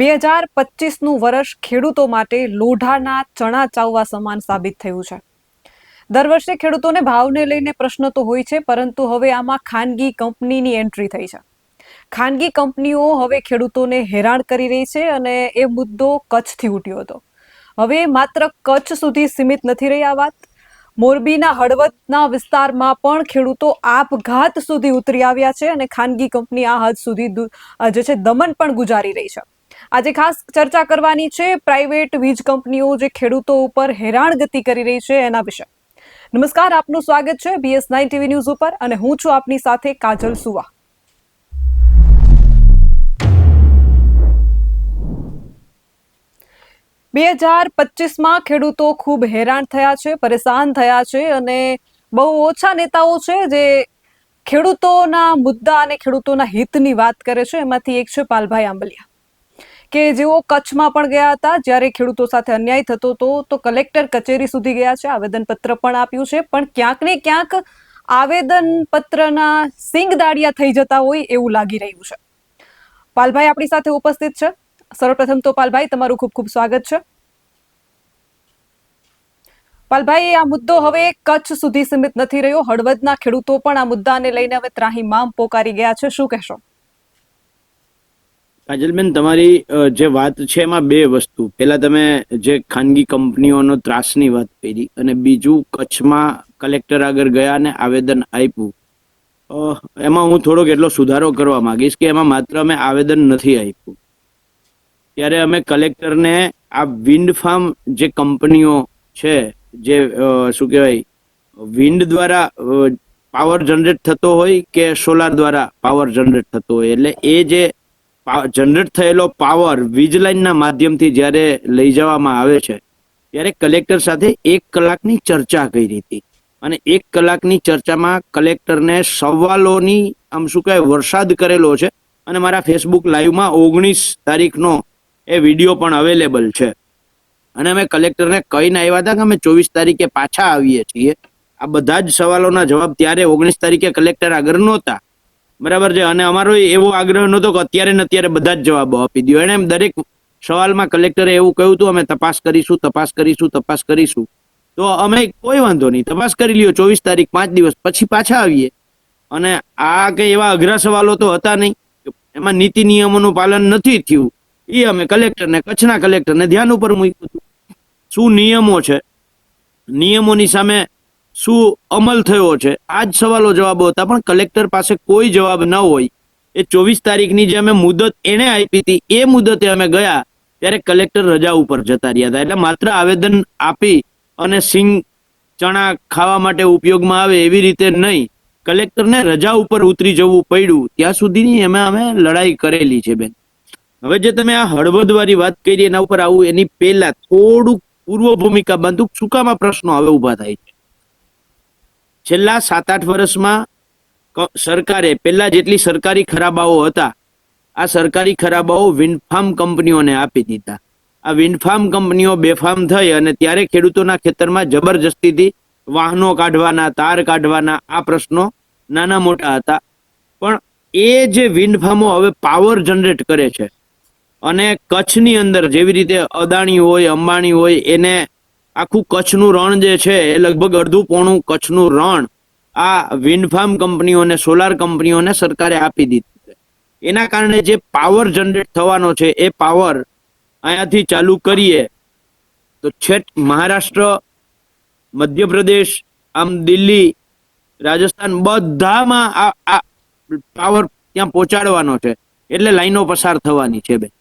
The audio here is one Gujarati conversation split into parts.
2025નું વર્ષ ખેડૂતો માટે લોઢાના ચણા ચાવવા સમાન સાબિત થયું છે. દર વર્ષે ખેડૂતોને ભાવને લઈને પ્રશ્ન તો હોય છે, પરંતુ હવે આમાં ખાનગી કંપનીની એન્ટ્રી થઈ છે. ખાનગી કંપનીઓ હવે ખેડૂતોને હેરાન કરી રહી છે અને એ મુદ્દો કચ્છથી ઉઠ્યો હતો. હવે માત્ર કચ્છ સુધી સીમિત નથી રહી આ વાત. મોરબીના હળવદના વિસ્તારમાં પણ ખેડૂતો આપઘાત સુધી ઉતરી આવ્યા છે અને ખાનગી કંપની આ હદ સુધી જે છે દમન પણ ગુજારી રહી છે. આજે ખાસ ચર્ચા કરવાની છે પ્રાઇવેટ વીજ કંપનીઓ જે ખેડૂતો ઉપર હેરાનગતિ કરી રહી છે એના વિશે. નમસ્કાર, આપનું સ્વાગત છે BS9 TV ન્યૂઝ ઉપર અને હું છું આપની સાથે કાજલ સુવા. બે 2025માં ખેડૂતો ખૂબ હેરાન થયા છે, પરેશાન થયા છે અને બહુ ઓછા નેતાઓ છે જે ખેડૂતોના મુદ્દા અને ખેડૂતોના હિતની વાત કરે છે. એમાંથી એક છે પાલભાઈ આંબલિયા, કે જેઓ કચ્છમાં પણ ગયા હતા જ્યારે ખેડૂતો સાથે અન્યાય થતો હતો તો કલેક્ટર કચેરી સુધી ગયા છે, આવેદનપત્ર પણ આપ્યું છે, પણ ક્યાંક ને ક્યાંક આવેદનપત્રના સિંગ દાળિયા થઈ જતા હોય એવું લાગી રહ્યું છે. પાલભાઈ આપણી સાથે ઉપસ્થિત છે. સર્વપ્રથમ તો પાલભાઈ, તમારું ખૂબ ખૂબ સ્વાગત છે. પાલભાઈ, આ મુદ્દો હવે કચ્છ સુધી સીમિત નથી રહ્યો. હળવદના ખેડૂતો પણ આ મુદ્દાને લઈને હવે ત્રાહિમામ પોકારી ગયા છે. શું કહેશો? કાજલબેન, તમારી જે વાત છે એમાં બે વસ્તુ. પહેલા તમે જે ખાનગી કંપનીઓનો ત્રાસની વાત કરી અને બીજું કચ્છમાં કલેક્ટર આગળ ગયા અને આવેદન આપ્યું. એમાં હું થોડોક એટલો સુધારો કરવા માંગીશ કે એમાં માત્ર અમે આવેદન નથી આપ્યું. ત્યારે અમે કલેક્ટરને આ વિન્ડ ફાર્મ જે કંપનીઓ છે, જે શું કહેવાય, વિન્ડ દ્વારા પાવર જનરેટ થતો હોય કે સોલાર દ્વારા પાવર જનરેટ થતો હોય, એટલે એ જે જનરેટ થયેલો પાવર વીજ લાઇનના માધ્યમથી જ્યારે લઈ જવામાં આવે છે ત્યારે કલેક્ટર સાથે 1 કલાકની ચર્ચા કરી હતી અને 1 કલાકની ચર્ચામાં કલેક્ટરને સવાલોની આમ શું કહેવાય વરસાદ કરેલો છે અને મારા ફેસબુક લાઈવમાં 19 તારીખનો એ વિડીયો પણ અવેલેબલ છે. અને અમે કલેક્ટરને કહીને આવ્યા હતા કે અમે 24 તારીખે પાછા આવીએ છીએ. આ બધા જ સવાલોના જવાબ ત્યારે 19 તારીખે કલેક્ટર આગળ નહોતા, બરાબર છે, અને અમારો એવો આગ્રહ નહોતો કે અત્યારે ને અત્યારે બધા જ જવાબો આપી દો. એને દરેક સવાલમાં કલેક્ટરે એવું કહ્યું હતું, અમે તપાસ કરીશું. તો અમે કોઈ વાંધો નહીં, તપાસ કરી લ્યો, 24 તારીખ 5 દિવસ પછી પાછા આવીએ. અને આ કઈ એવા અઘરા સવાલો તો હતા નહીં, એમાં નીતિ નિયમોનું પાલન નથી થયું. એ અમે કચ્છના કલેક્ટરને ધ્યાન ઉપર મૂક્યું હતું. શું નિયમો છે, નિયમોની સામે શું અમલ થયો છે, આ જ સવાલો જવાબો હતા. પણ કલેક્ટર પાસે કોઈ જવાબ ન હોય. એ 24 તારીખની જે અમે મુદત એને આપી હતી એ મુદતે અમે ગયા ત્યારે કલેક્ટર રજા ઉપર જતા રહ્યા હતા. એટલે માત્ર આવેદન આપી અને સિંગ ચણા ખાવા માટે ઉપયોગમાં આવે એવી રીતે નહીં, કલેક્ટરને રજા ઉપર ઉતરી જવું પડ્યું. ત્યાં સુધીની અમે લડાઈ કરેલી છે બેન. હવે જે તમે આ હળવદ વાળી વાત કરી એના ઉપર આવું, એની પહેલા થોડુંક પૂર્વ ભૂમિકા બાંધું. શું કામ આ પ્રશ્નો હવે ઉભા થાય છે? છેલ્લા 7-8 વર્ષમાં સરકારે પહેલા જેટલી સરકારી ખરાબાઓ હતા, આ સરકારી ખરાબાઓ વિન્ડફાર્મ કંપનીઓને આપી દીધા. આ વિન્ડફાર્મ કંપનીઓ બેફામ થઈ અને ત્યારે ખેડૂતોના ખેતરમાં જબરજસ્તીથી વાહનો કાઢવાના, તાર કાઢવાના આ પ્રશ્નો નાના મોટા હતા. પણ એ જે વિન્ડફાર્મો હવે પાવર જનરેટ કરે છે અને કચ્છની અંદર જેવી રીતે અદાણી હોય, અંબાણી હોય, એને આખું કચ્છનું રણ જે છે એ લગભગ અડધું પોણું કચ્છનું રણ આ વિન્ડફાર્મ કંપનીઓને, સોલાર કંપનીઓને સરકારે આપી દીધું છે. એના કારણે જે પાવર જનરેટ થવાનો છે એ પાવર અહીંયાથી ચાલુ કરીએ તો છેક મહારાષ્ટ્ર, મધ્યપ્રદેશ, આમ દિલ્હી, રાજસ્થાન બધામાં આ પાવર ત્યાં પહોંચાડવાનો છે. એટલે લાઈનો પસાર થવાની છે બેન.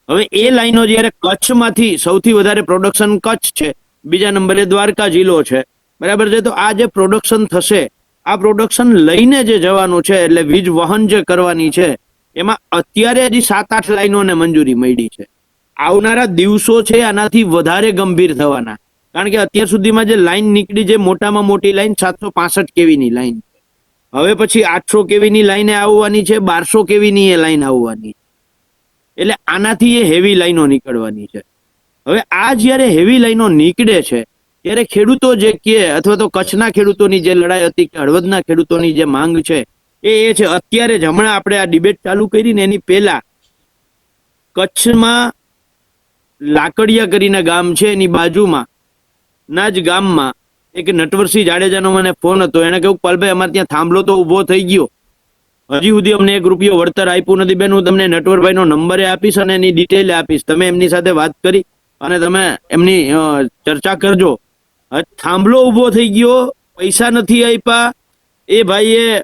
હવે એ લાઈનો જ્યારે કચ્છમાંથી સૌથી વધારે પ્રોડક્શન કચ્છ છે, બીજા નંબરે દ્વારકા જિલ્લો છે, બરાબર છે. તો આ જે પ્રોડક્શન થશે, આ પ્રોડક્શન લઈને જે જવાનું છે, એટલે વીજ વહન જે કરવાની છે, એમાં અત્યારે હજી 7-8 લાઈનોને મંજૂરી મળી છે. આવનારા દિવસો છે આનાથી વધારે ગંભીર થવાના, કારણ કે અત્યાર સુધીમાં જે લાઈન નીકળી, જે મોટામાં મોટી લાઈન 765 કેવીની લાઈન, હવે પછી 800 કેવીની લાઈને આવવાની છે, 1200 કેવીની એ લાઈન આવવાની. એટલે આનાથી એ હેવી લાઈનો નીકળવાની છે. હવે આ જ્યારે હેવી લાઈનો નીકળે છે ત્યારે ખેડૂતો જે કહે, અથવા તો કચ્છના ખેડૂતોની જે લડાઈ હતી કે હળવદના ખેડૂતોની જે માંગ છે એ છે અત્યારે જ, હમણાં આપણે આ ડિબેટ ચાલુ કરી ને એની પહેલા કચ્છમાં લાકડિયા કરીને ગામ છે, એની બાજુમાં ના જ ગામમાં એક નટવરસિંહ જાડેજાનો મને ફોન હતો. એને કહ્યું, પાલભાઈ અમારે ત્યાં થાંભલો તો ઊભો થઈ ગયો, હજી સુધી અમને 1 રૂપિયો વળતર આપ્યું નથી. બેન, હું તમને નટવરભાઈનો નંબરે આપીશ અને એની ડિટેલ આપીશ, તમે એમની સાથે વાત કરી અને તમે એમની ચર્ચા કરજો. થાંભલો ઊભો થઈ ગયો, પૈસા નથી આપ્યા. એ ભાઈએ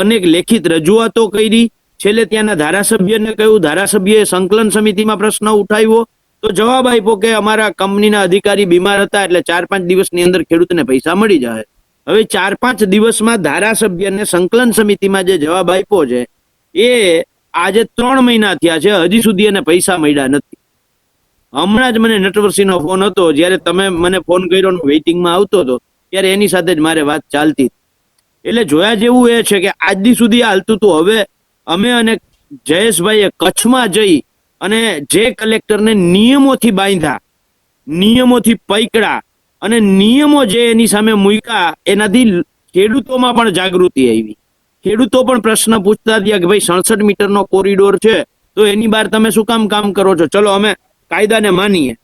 અનેક લેખિત રજૂઆતો કરી. છેલ્લે ત્યાંના ધારાસભ્યને કહ્યું, ધારાસભ્યએ સંકલન સમિતિમાં પ્રશ્ન ઉઠાવ્યો તો જવાબ આપ્યો કે અમારા કંપનીના અધિકારી બીમાર હતા, એટલે 4-5 દિવસની અંદર ખેડૂતને પૈસા મળી જાય. હવે 4-5 દિવસમાં ધારાસભ્યને સંકલન સમિતિમાં જે જવાબ આપ્યો છે એ આજે 3 મહિના થયા છે, હજી સુધી એને પૈસા મળ્યા નથી. હમણાં જ મને નટવરસિંહનો ફોન હતો, જ્યારે તમે મને ફોન કર્યો વેઇટિંગમાં આવતો હતો ત્યારે એની સાથે જ મારે વાત ચાલતી. એટલે જોયા જેવું એ છે કે આજ દી સુધી હાલતું હતું. હવે અમે અને જયેશભાઈએ કચ્છમાં જઈ અને જે કલેક્ટરને નિયમોથી બાંધ્યા, નિયમોથી પકડ્યા અને નિયમો જે એની સામે મૂક્યા, એનાથી ખેડૂતોમાં પણ જાગૃતિ આવી. ખેડૂતો પણ પ્રશ્ન પૂછતા થયા કે ભાઈ 67 મીટરનો કોરિડોર છે તો એની બહાર તમે શું કામ કરો છો? ચલો અમે કાયદાને માનીએ,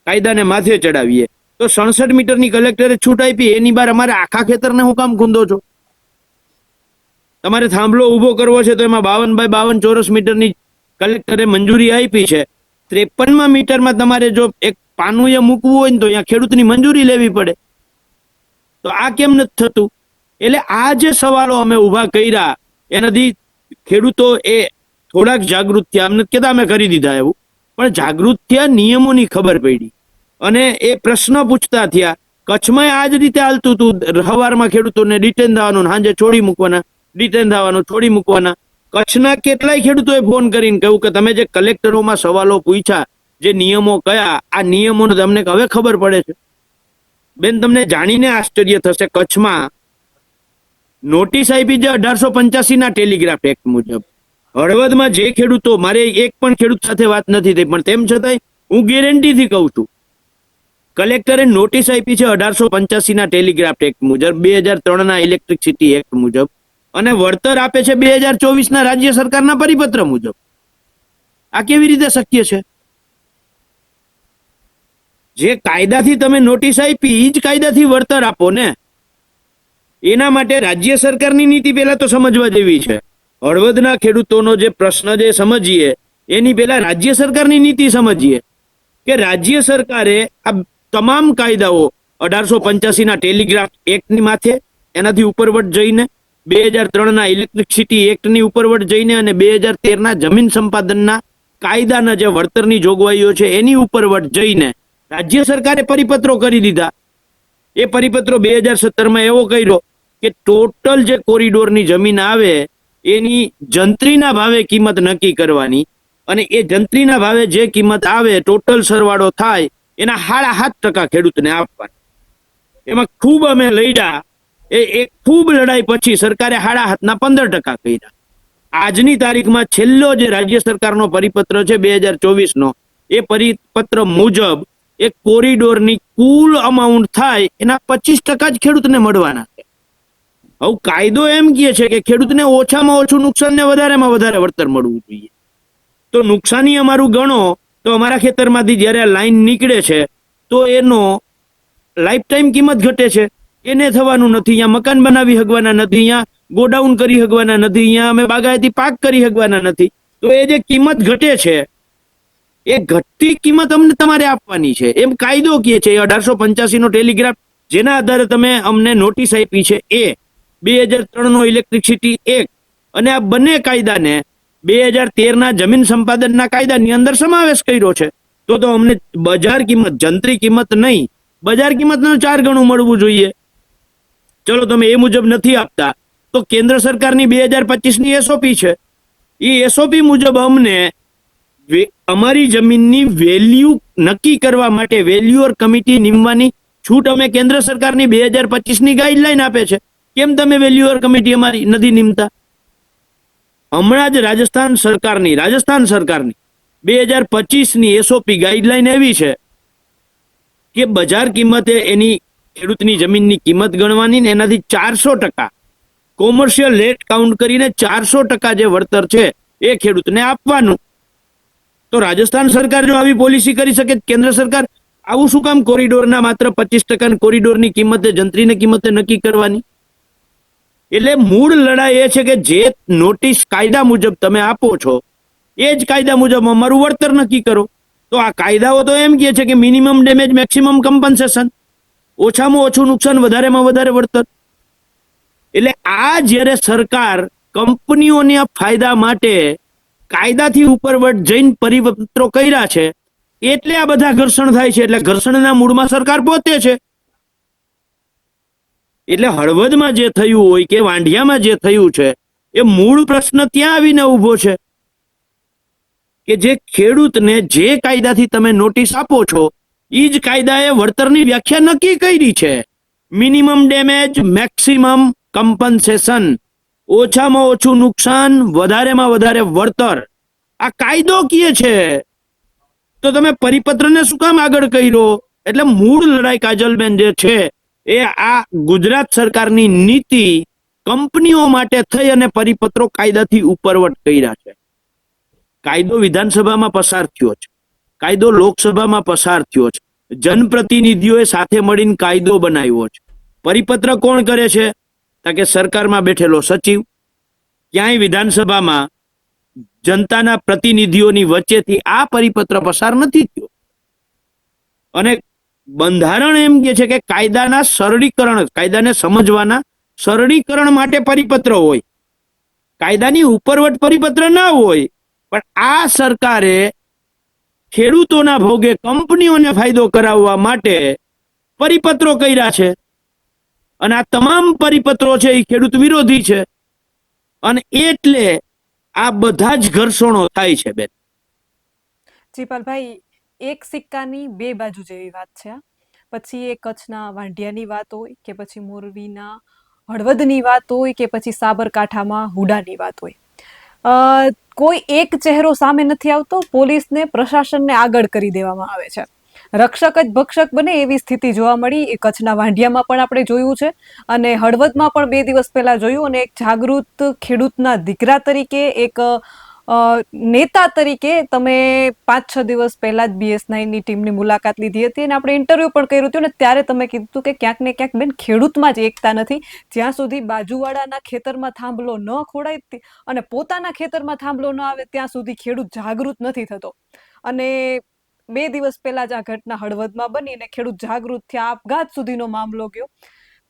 કાયદાને માથે ચડાવીએ. તો 67 મીટરની કલેક્ટરે છૂટ આપી, એની બહાર અમારે આખા ખેતરને હું કામ ખૂંદો છો? તમારે થાંભલો ઊભો કરવો છે તો એમાં 52 બાય 52 ચોરસ મીટરની કલેક્ટરે મંજૂરી આપી છે. 53મા મીટરમાં તમારે જો એક પાનું એ મૂકવું હોય ને તો અહીંયા ખેડૂતની મંજૂરી લેવી પડે. તો આ કેમ નથી થતું? એટલે આ જે સવાલો અમે ઊભા કર્યા એનાથી ખેડૂતો એ થોડાક જાગૃત થયા. અમને કહેતા અમે કરી દીધા એવું, પણ જાગૃત થયા, નિયમોની ખબર પડી અને એ પ્રશ્ન પૂછતા થયા. કચ્છમાં આ જ રીતે હાલતું હતું. સવારમાં ખેડૂતોને ડિટેન થવાનું, સાંજે છોડી મૂકવાના, ડિટેન થવાનું, છોડી મૂકવાના. કચ્છના કેટલાય ખેડૂતોએ ફોન કરીને કહ્યું કે તમે જે કલેક્ટરોમાં સવાલો પૂછ્યા, જે નિયમો કયા, આ નિયમોને તમને હવે ખબર પડે છે. બેન, તમને જાણીને આશ્ચર્ય થશે, કચ્છમાં નોટિસ આપી છે 1885ના ટેલિગ્રાફ એક્ટ મુજબ. હળવદમાં જે ખેડૂતો, મારે એક પણ ખેડૂત સાથે વાત નથી થઈ, પણ તેમ છતાંય હું ગેરંટીથી કહું છું, કલેક્ટરે નોટિસ આપી છે 1885ના ટેલિગ્રાફ એક્ટ મુજબ, 2003ના ઇલેક્ટ્રિસિટી એક્ટ મુજબ, અને વળતર આપે છે 2024ના રાજ્ય સરકારના પરિપત્ર મુજબ. આ કેવી રીતે શક્ય છે? જે કાયદાથી તમે નોટિસ આપી એ જ કાયદાથી વળતર આપો ને. એના માટે રાજ્ય સરકારની નીતિ પહેલા તો સમજવા જેવી છે. હળવદના ખેડૂતોનો જે પ્રશ્ન જે સમજીએ એની પહેલા રાજ્ય સરકારની નીતિ સમજીએ કે રાજ્ય સરકારે આ તમામ કાયદાઓ 1885ના ટેલિગ્રાફ એક્ટની માથે, એનાથી ઉપરવટ જઈને, 2003ના ઇલેક્ટ્રિસિટી એક્ટની ઉપરવટ જઈને અને 2013ના જમીન સંપાદનના કાયદાના જે વળતરની જોગવાઈઓ છે એની ઉપરવટ જઈને રાજ્ય સરકારે પરિપત્રો કરી દીધા. એ પરિપત્રો 2017માં એવો કર્યો કે ટોટલ જે કોરિડોરની જમીન આવે એની જંત્રીના ભાવે કિંમત નક્કી કરવાની, અને એ જંત્રીના ભાવે જે કિંમત આવે ટોટલ સરવાળો થાય એના 7.5% ખેડૂતને આપવાની. એમાં ખૂબ અમે લડ્યા. એ ખૂબ લડાઈ પછી સરકારે 7.5ના 15% કર્યા. આજની તારીખમાં છેલ્લો જે રાજ્ય સરકારનો પરિપત્ર છે 2024નો, એ પરિપત્ર મુજબ એ કોરિડોરની કુલ અમાઉન્ટ થાય એના 25% જ ખેડૂતને મળવાના છે. હવે કાયદો એમ કહે છે કે ખેડૂતને ઓછામાં ઓછું નુકસાન ને વધારેમાં વધારે વળતર મળવું જોઈએ. તો નુકસાની અમારું ગણો તો અમારા ખેતરમાંથી જ્યારે લાઈન નીકળે છે તો એનો લાઈફ ટાઈમ કિંમત ઘટે છે. એને થવાનું નથી. અહીંયા મકાન બનાવી શકવાના નથી, અહીંયા ગોડાઉન કરી શકવાના નથી, અહીંયા અમે બાગાયતી પાક કરી શકવાના નથી. તો એ જે કિંમત ઘટે છે એ ઘટતી કિંમત અમને તમારે આપવાની છે એમ કાયદો કહે છે. 1885નો ટેલિગ્રાફ જેના આધારે તમે અમને નોટિસ આપી છે એ 2003નો ઇલેક્ટ્રિસિટી એક્ટ અને આ બંને કાયદાને 2013ના જમીન સંપાદનના કાયદાની અંદર સમાવેશ કર્યો છે. તો અમને બજાર કિંમત, જંત્રી કિંમત નહીં, બજાર કિંમતનું 4 ગણું મળવું જોઈએ. ચલો તમે એ મુજબ નથી આપતા તો કેન્દ્ર સરકારની 2025ની એસઓપી છે, એ એસઓપી મુજબ અમને અમારી જમીનની વેલ્યુ નક્કી કરવા માટે વેલ્યુઅર કમિટી નીમવાની છૂટ અમે કેન્દ્ર સરકારની 2025ની ગાઈડલાઈન આપે છે. કેમ તમે વેલ્યુઅર કમિટી અમારી નથી નીમતા? હમણાં જ રાજસ્થાન સરકારની 2025ની એસઓપી ગાઈડલાઈન એવી છે કે બજાર કિંમતે એની ખેડૂતની જમીનની કિંમત ગણવાની ને એનાથી 400% કોમર્શિયલ રેટ કાઉન્ટ કરીને 400% જે વળતર છે એ ખેડૂતને આપવાનું. તો રાજસ્થાન સરકાર જો આવી પોલિસી કરી શકે, કેન્દ્ર સરકાર આવું શું કામ કોરિડોરના માત્ર 25% કોરિડોરની કિંમતે, જંત્રીની કિંમતે નક્કી કરવાની? એટલે મૂળ લડાઈ એ છે કે જે નોટિસ કાયદા મુજબ તમે આપો છો એ જ કાયદા મુજબ અમારું વળતર નક્કી કરો. તો આ કાયદાઓ તો એમ કહે છે કે મિનિમમ ડેમેજ મેક્સિમમ કમ્પન્સેશન, ઓછામાં ઓછું નુકસાન વધારેમાં વધારે વળતર. એટલે આ જ્યારે સરકાર કંપનીઓના ફાયદા માટે કાયદાથી ઉપરવટ જઈને પરિપત્રો કર્યા છે, એટલે આ બધા ઘર્ષણ થાય છે. એટલે ઘર્ષણના મૂળમાં સરકાર પોતે છે. એટલે હળવદમાં જે થયું હોય કે વાંઢિયામાં જે થયું છે, એ મૂળ પ્રશ્ન ત્યાં આવીને ઊભો છે કે જે ખેડૂતને જે કાયદાથી તમે નોટિસ આપો છો એ જ કાયદાએ વળતરની વ્યાખ્યા નક્કી કરી છે. મિનિમમ ડેમેજ મેક્સિમમ કમ્પન્સેશન, ઓછામાં ઓછું નુકસાન વધારેમાં વધારે વળતર, આ કાયદો કહે છે. તો તમે પરિપત્રને શું કામ આગળ કર્યો? એટલે મૂળ લડાઈ કાજલબેન જે છે એ આ ગુજરાત સરકારની નીતિ કંપનીઓ માટે થઈ અને પરિપત્રો કાયદાથી ઉપરવટ કર્યા છે. કાયદો વિધાનસભામાં પસાર થયો છે, કાયદો લોકસભામાં પસાર થયો છે, જનપ્રતિનિધિઓએ સાથે મળીને કાયદો બનાવ્યો છે. પરિપત્ર કોણ કરે છે? કે સરકારમાં બેઠેલો સચિવ. ક્યાંય વિધાનસભામાં જનતાના પ્રતિનિધિઓની વચ્ચેથી આ પરિપત્ર પસાર નથી થયો. અને બંધારણ એમ કહે છે કે કાયદાના સરળીકરણ, કાયદાને સમજવાના સરળીકરણ માટે પરિપત્ર હોય, કાયદાની ઉપરવટ પરિપત્ર ના હોય. પણ આ સરકારે ખેડૂતોના ભોગે કંપનીઓને ફાયદો કરાવવા માટે પરિપત્રો કર્યા છે. અને આ તમામ પરિપત્રો છે એ ખેડૂત વિરોધી છે. અને એટલે આ બધા જ ઘર્ષણો થાય છે. બેન જીપાલભાઈ, એક સિક્કાની બે બાજુ જેવી વાત છે આ. પછી એ કચ્છના વાંઢિયાની વાત હોય કે પછી મોરબીના હળવદની વાત હોય કે પછી સાબરકાંઠામાં હુડાની વાત હોય, કોઈ એક ચહેરો સામે નથી આવતો. પોલીસને, પ્રશાસનને આગળ કરી દેવામાં આવે છે. રક્ષક જ ભક્ષક બને એવી સ્થિતિ જોવા મળી. એ કચ્છના વાંઢિયામાં પણ આપણે જોયું છે અને હળવદમાં પણ 2 દિવસ પહેલા જોયું. અને એક જાગૃત ખેડૂતના દીકરા તરીકે, એક નેતા તરીકે તમે 5-6 દિવસ પહેલા જ BS9ની ટીમની મુલાકાત લીધી હતી અને આપણે ઇન્ટરવ્યુ પણ કર્યું હતું. અને ત્યારે તમે કીધું હતું કે ક્યાંક ને ક્યાંક બેન ખેડૂતમાં જ એકતા નથી. જ્યાં સુધી બાજુવાળાના ખેતરમાં થાંભલો ન ખોડાય અને પોતાના ખેતરમાં થાંભલો ન આવે ત્યાં સુધી ખેડૂત જાગૃત નથી થતો. અને 2 દિવસ પહેલા જ આ ઘટના હળવદમાં બની અને ખેડૂત જાગૃત થયા, આપઘાત સુધીનો મામલો ગયો.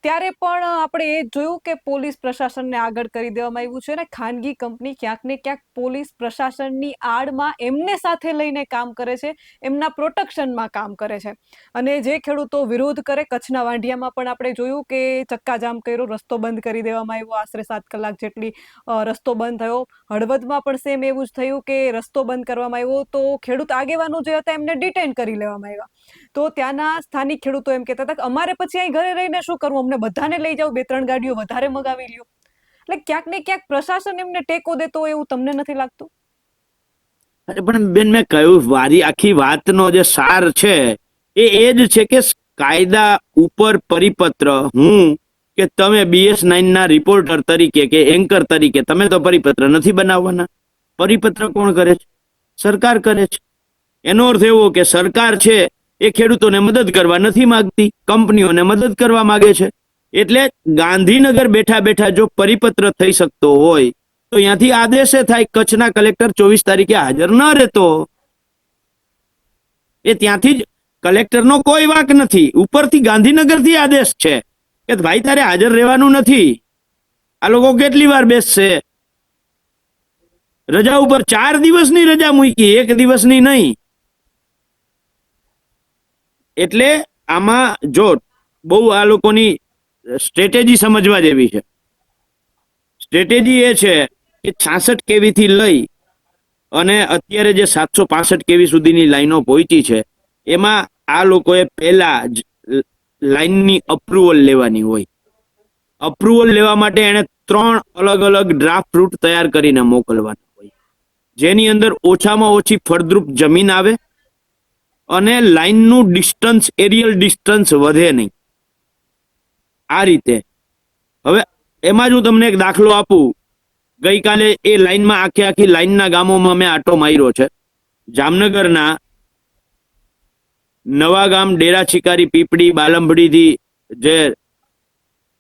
ત્યારે પણ આપણે એ જોયું કે પોલીસ પ્રશાસનને આગળ કરી દેવામાં આવ્યું છે અને ખાનગી કંપની ક્યાંક ને ક્યાંક પોલીસ પ્રશાસનની આડમાં એમને સાથે લઈને કામ કરે છે, એમના પ્રોટેક્શનમાં કામ કરે છે. અને જે ખેડૂતો વિરોધ કરે, કચ્છના વાંઢિયામાં પણ આપણે જોયું કે ચક્કાજામ કર્યો, રસ્તો બંધ કરી દેવામાં આવ્યો. આશરે 7 કલાક જેટલી રસ્તો બંધ થયો. હળવદમાં પણ સેમ એવું જ થયું કે રસ્તો બંધ કરવામાં આવ્યો તો ખેડૂત આગેવાનો જે હતા એમને ડિટેન કરી લેવામાં આવ્યા. તો ત્યાંના સ્થાનિક ખેડૂતો એમ કહેતા હતા કે અમારે પછી અહીં ઘરે રહીને શું કરવું, અમને બધાને લઈ જાઓ, 2-3 ગાડીઓ વધારે મગાવી લ્યો. એટલે ક્યાંક ને ક્યાંક પ્રશાસન એમને ટેકો દેતો હોય એવું તમને નથી લાગતું? અરે પણ બેન, મેં કહ્યું વારી આખી વાતનો જે સાર છે એ જ છે કે કાયદા ઉપર પરિપત્ર, હું કે તમે BS9ના રિપોર્ટર તરીકે કે એન્કર તરીકે તમે તો પરિપત્ર નથી બનાવવાના. પરિપત્ર કોણ કરે છે? સરકાર કરે છે. એનો અર્થ એવો કે સરકાર છે એ ખેડૂતોને મદદ કરવા નથી માંગતી, કંપનીઓને મદદ કરવા માંગે છે. એટલે ગાંધીનગર બેઠા બેઠા જો પરિપત્ર થઈ શકતો હોય તો અહીંયાથી આદેશે થાય. કચ્છના કલેક્ટર 24 તારીખે હાજર ન રહેતો, એ ત્યાંથી જ કલેક્ટરનો કોઈ વાંક નથી, ઉપરથી ગાંધીનગરથી આદેશ છે કે ભાઈ તારે હાજર રહેવાનું નથી. આ લોકો કેટલી વાર બેસશે? રજા ઉપર 4 દિવસની રજા મૂકી, 1 દિવસની નહીં. એટલે આમાં જો બહુ આ લોકોની સ્ટ્રેટેજી સમજવા જેવી છે. સ્ટ્રેટેજી એ છે કે 66 kV થી લઈ અને અત્યારે જે 765 kV સુધીની લાઈનો પહોંચી છે એમાં આ લોકોએ પહેલા જ લાઈનની અપ્રુવલ લેવાની હોય. અપ્રુવલ લેવા માટે એને 3 અલગ અલગ ડ્રાફ્ટ રૂટ તૈયાર કરીને મોકલવાના હોય, જેની અંદર ઓછામાં ઓછી ફળદ્રુપ જમીન આવે અને લાઈનનું ડિસ્ટન્સ, એરિયલ ડિસ્ટન્સ વધે નહીં. આ રીતે. હવે એમાં જ હું તમને એક દાખલો આપું. ગઈકાલે એ લાઈનમાં આખી લાઈનના ગામોમાં મેં આટો માર્યો છે. જામનગરના નવાગામ, ડેરા શિકારી, પીપળી, બાલંભડીથી જે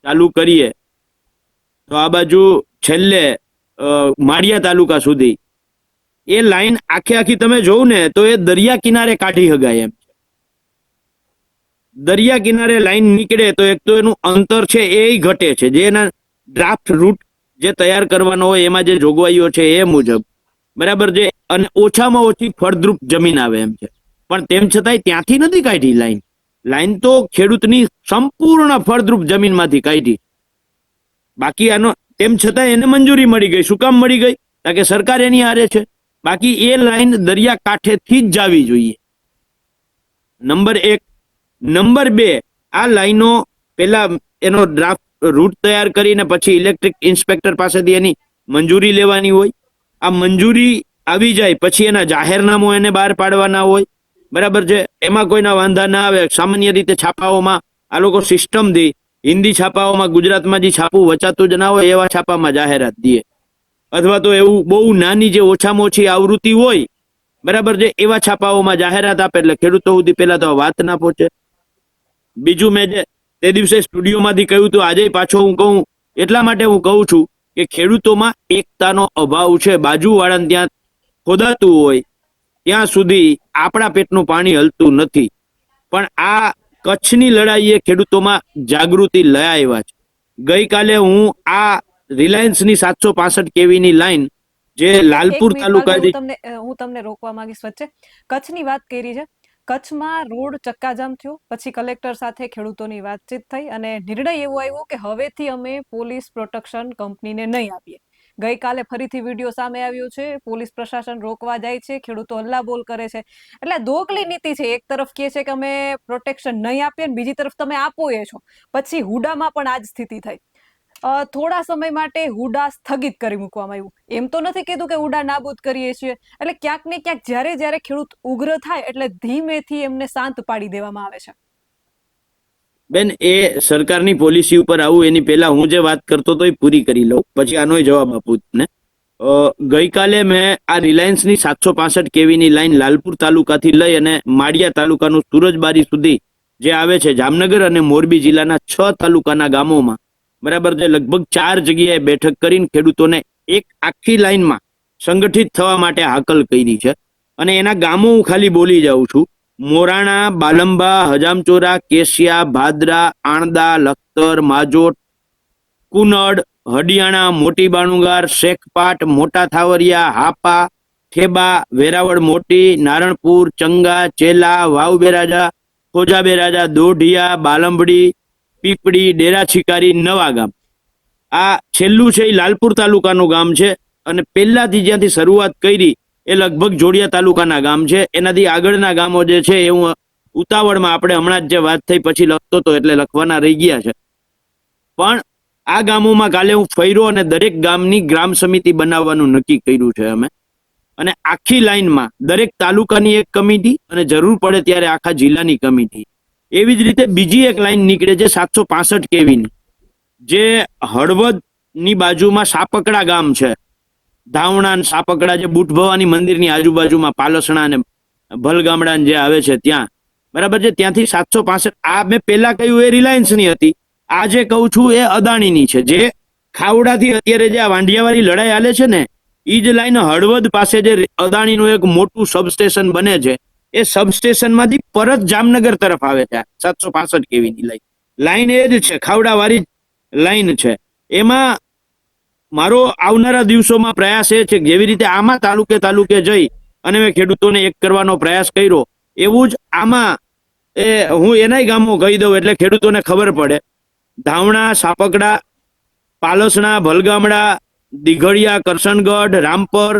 ચાલુ કરીએ તો આ બાજુ છેલ્લે માળિયા તાલુકા સુધી એ લાઈન આખી તમે જોવું ને તો એ દરિયા કિનારે કાઢી હગાય એમ. દરિયા કિનારે લાઈન નીકળે તો એક તો એનું અંતર છે એ ઘટે છે, જે એના ડ્રાફ્ટ રૂટ જે તૈયાર કરવાનો હોય એમાં જે જોગવાઈઓ છે એ મુજબ, બરાબર છે, અને ઓછામાં ઓછી ફળદ્રુપ જમીન આવે એમ છે. પણ તેમ છતાંય ત્યાંથી નથી કાઢી લાઈન. લાઈન તો ખેડૂતની સંપૂર્ણ ફળદ્રુપ જમીનમાંથી કાઢી. બાકી આનો તેમ છતાં એને મંજૂરી મળી ગઈ. શું કામ મળી ગઈ? કારણ કે સરકાર એની હારે છે. બાકી એ લાઈન દરિયા કાંઠેથી જ જાવી જોઈએ. નંબર 1. નંબર 2, આ લાઈનો પેલા એનો ડ્રાફ્ટ રૂટ તૈયાર કરીને પછી ઇલેક્ટ્રિક ઇન્સ્પેક્ટર પાસેથી એની મંજૂરી લેવાની હોય. આ મંજૂરી આવી જાય પછી એના જાહેરનામું એને બહાર પાડવાના હોય, બરાબર છે. એમાં કોઈના વાંધા ના આવે. સામાન્ય રીતે છાપાઓમાં આ લોકો સિસ્ટમથી હિન્દી છાપાઓમાં ગુજરાતમાં જે છાપું વચાતું જ ના હોય એવા છાપામાં જાહેરાત દે, અથવા તો એવું બહુ નાની જે ઓછામાં ઓછી આવૃત્તિ હોય, બરાબર છે, એવા છાપાઓમાં જાહેરાત આપે એટલે ખેડૂતો સુધી પેલા તો વાત ના પહોંચે. બીજું, મેં જે તે દિવસે સ્ટુડિયોમાંથી કહ્યું હતું, આજે પાછો હું કહું એટલા માટે હું કહું છું કે ખેડૂતોમાં એકતાનો અભાવ છે. બાજુવાળાને ત્યાં ખોદાતું હોય ત્યાં સુધી આપણા પેટનું પાણી હલતું નથી. પણ આ કચ્છની લડાઈએ ખેડૂતોમાં જાગૃતિ લઈ આવ્યા છે. ગઈકાલે હું આ રિલાયન્સની 765 કેવીની લાઈન જે લાલપુર તાલુકાથી, હું તમને રોકવા માંગીશ વચ્ચે. કચ્છની વાત કરી છે. કચ્છમાં રોડ ચક્કાજામ થયો, પછી કલેક્ટર સાથે ખેડૂતોની વાતચીત થઈ અને નિર્ણય એવો આવ્યો કે હવેથી અમે પોલીસ પ્રોટેક્શન કંપનીને નહીં આપીએ. ગઈકાલે ફરીથી વિડીયો સામે આવ્યો છે, પોલીસ પ્રશાસન રોકવા જાય છે, ખેડૂતો હલ્લાબોલ કરે છે. એટલે દોકલી નીતિ છે. એક તરફ કહે છે કે અમે પ્રોટેક્શન નહીં આપીએ, બીજી તરફ તમે આપો એ છો. પછી હુડામાં પણ આ જ સ્થિતિ થઈ. થોડા સમય માટે હુડા સ્થગિત કરી મૂકવામાં આવ્યું. એમ તો નથી કીધું કે હુડા નાબૂદ કરીએ છીએ. એટલે ક્યાંક ને ક્યાંક જ્યારે ખેડૂત ઉગ્ર થાય એટલે ધીમેથી એમને શાંત પાડી દેવામાં આવે છે. બેન, એ સરકારની પોલિસી ઉપર આવું એની પહેલા હું જે વાત કરતો હતો એ પૂરી કરી લઉં, પછી આનો જવાબ આપું તમને. ગઈકાલે મેં આ રિલાયન્સની 765 કેવીની લાઈન લાલપુર તાલુકાથી લઈ અને માળિયા તાલુકાનું સુરજબારી સુધી જે આવે છે, જામનગર અને મોરબી જિલ્લાના 6 તાલુકાના ગામોમાં, બરાબર છે, લગભગ 4 જગ્યાએ બેઠક કરીને ખેડૂતોને એક આખી લાઈનમાં સંગઠિત થવા માટે હાકલ કરી છે. અને એના ગામો હું ખાલી બોલી જાઉં છું: મોરાણા, બાલંબા, હજામચોરા, કેશિયા, ભાદરા, આણદા, લખતર, માજોટ, કુનડ, હડિયાણા, મોટી બાણુગાર, શેખપાટ, મોટા થાવરિયા, હાપા, થેબા, વેરાવળ મોટી, નારણપુર, ચંગા, ચેલા, વાવ બેરાજા, ખોજા બેરાજા, દોઢિયા, બાલંબડી, પીપળી, ડેરા શિકારી, નવાગામ. આ છેલ્લું છે એ લાલપુર તાલુકાનું ગામ છે. અને પહેલાથી જ્યાંથી શરૂઆત કરી એ લગભગ જોડિયા તાલુકાના ગામ છે. એનાથી આગળના ગામો જે છે એ હું ઉતાવળમાં, આપણે હમણાં જ જે વાત થઈ પછી લખતો હતો એટલે લખવાના રહી ગયા છે. પણ આ ગામોમાં કાલે હું ફર્યો અને દરેક ગામની ગ્રામ સમિતિ બનાવવાનું નક્કી કર્યું છે અમે. અને આખી લાઈનમાં દરેક તાલુકાની એક કમિટી અને જરૂર પડે ત્યારે આખા જિલ્લાની કમિટી. એવી જ રીતે બીજી એક લાઈન નીકળે છે 765 કેવીની, જે હળવદની બાજુમાં સાપકડા ગામ છે. ધાવણા અને સાપકડા જે બુટ ભવાની મંદિરની આજુબાજુમાં પાલસણા અને ભલગામડા જે આવે છે ત્યાં, બરાબર છે, ત્યાંથી 765. આ મેં પહેલા કહ્યું એ રિલાયન્સની હતી. આ જે કહું છું એ અદાણીની છે. જે ખાવડાથી અત્યારે જે આ વાંઢિયાવાળી લડાઈ હાલે છે ને, એ જ લાઈન હળવદ પાસે જે અદાણીનું એક મોટું સબસ્ટેશન બને છે, એ સબસ્ટેશનમાંથી પરત જામનગર તરફ આવે છે 765 કેવીની લાઈન એ જ છે, ખાવડાવાળી લાઈન છે. એમાં મારો આવનારા દિવસોમાં પ્રયાસ એ છે કે જેવી રીતે આમાં તાલુકે જઈ અને મેં ખેડૂતોને એક કરવાનો પ્રયાસ કર્યો, એવું જ આમાં હું એનાય ગામો કહી દઉં એટલે ખેડૂતોને ખબર પડે. ધાવણા, સાપકડા, પાલસણા, ભલગામડા, દીઘડિયા, કરશનગઢ, રામપર,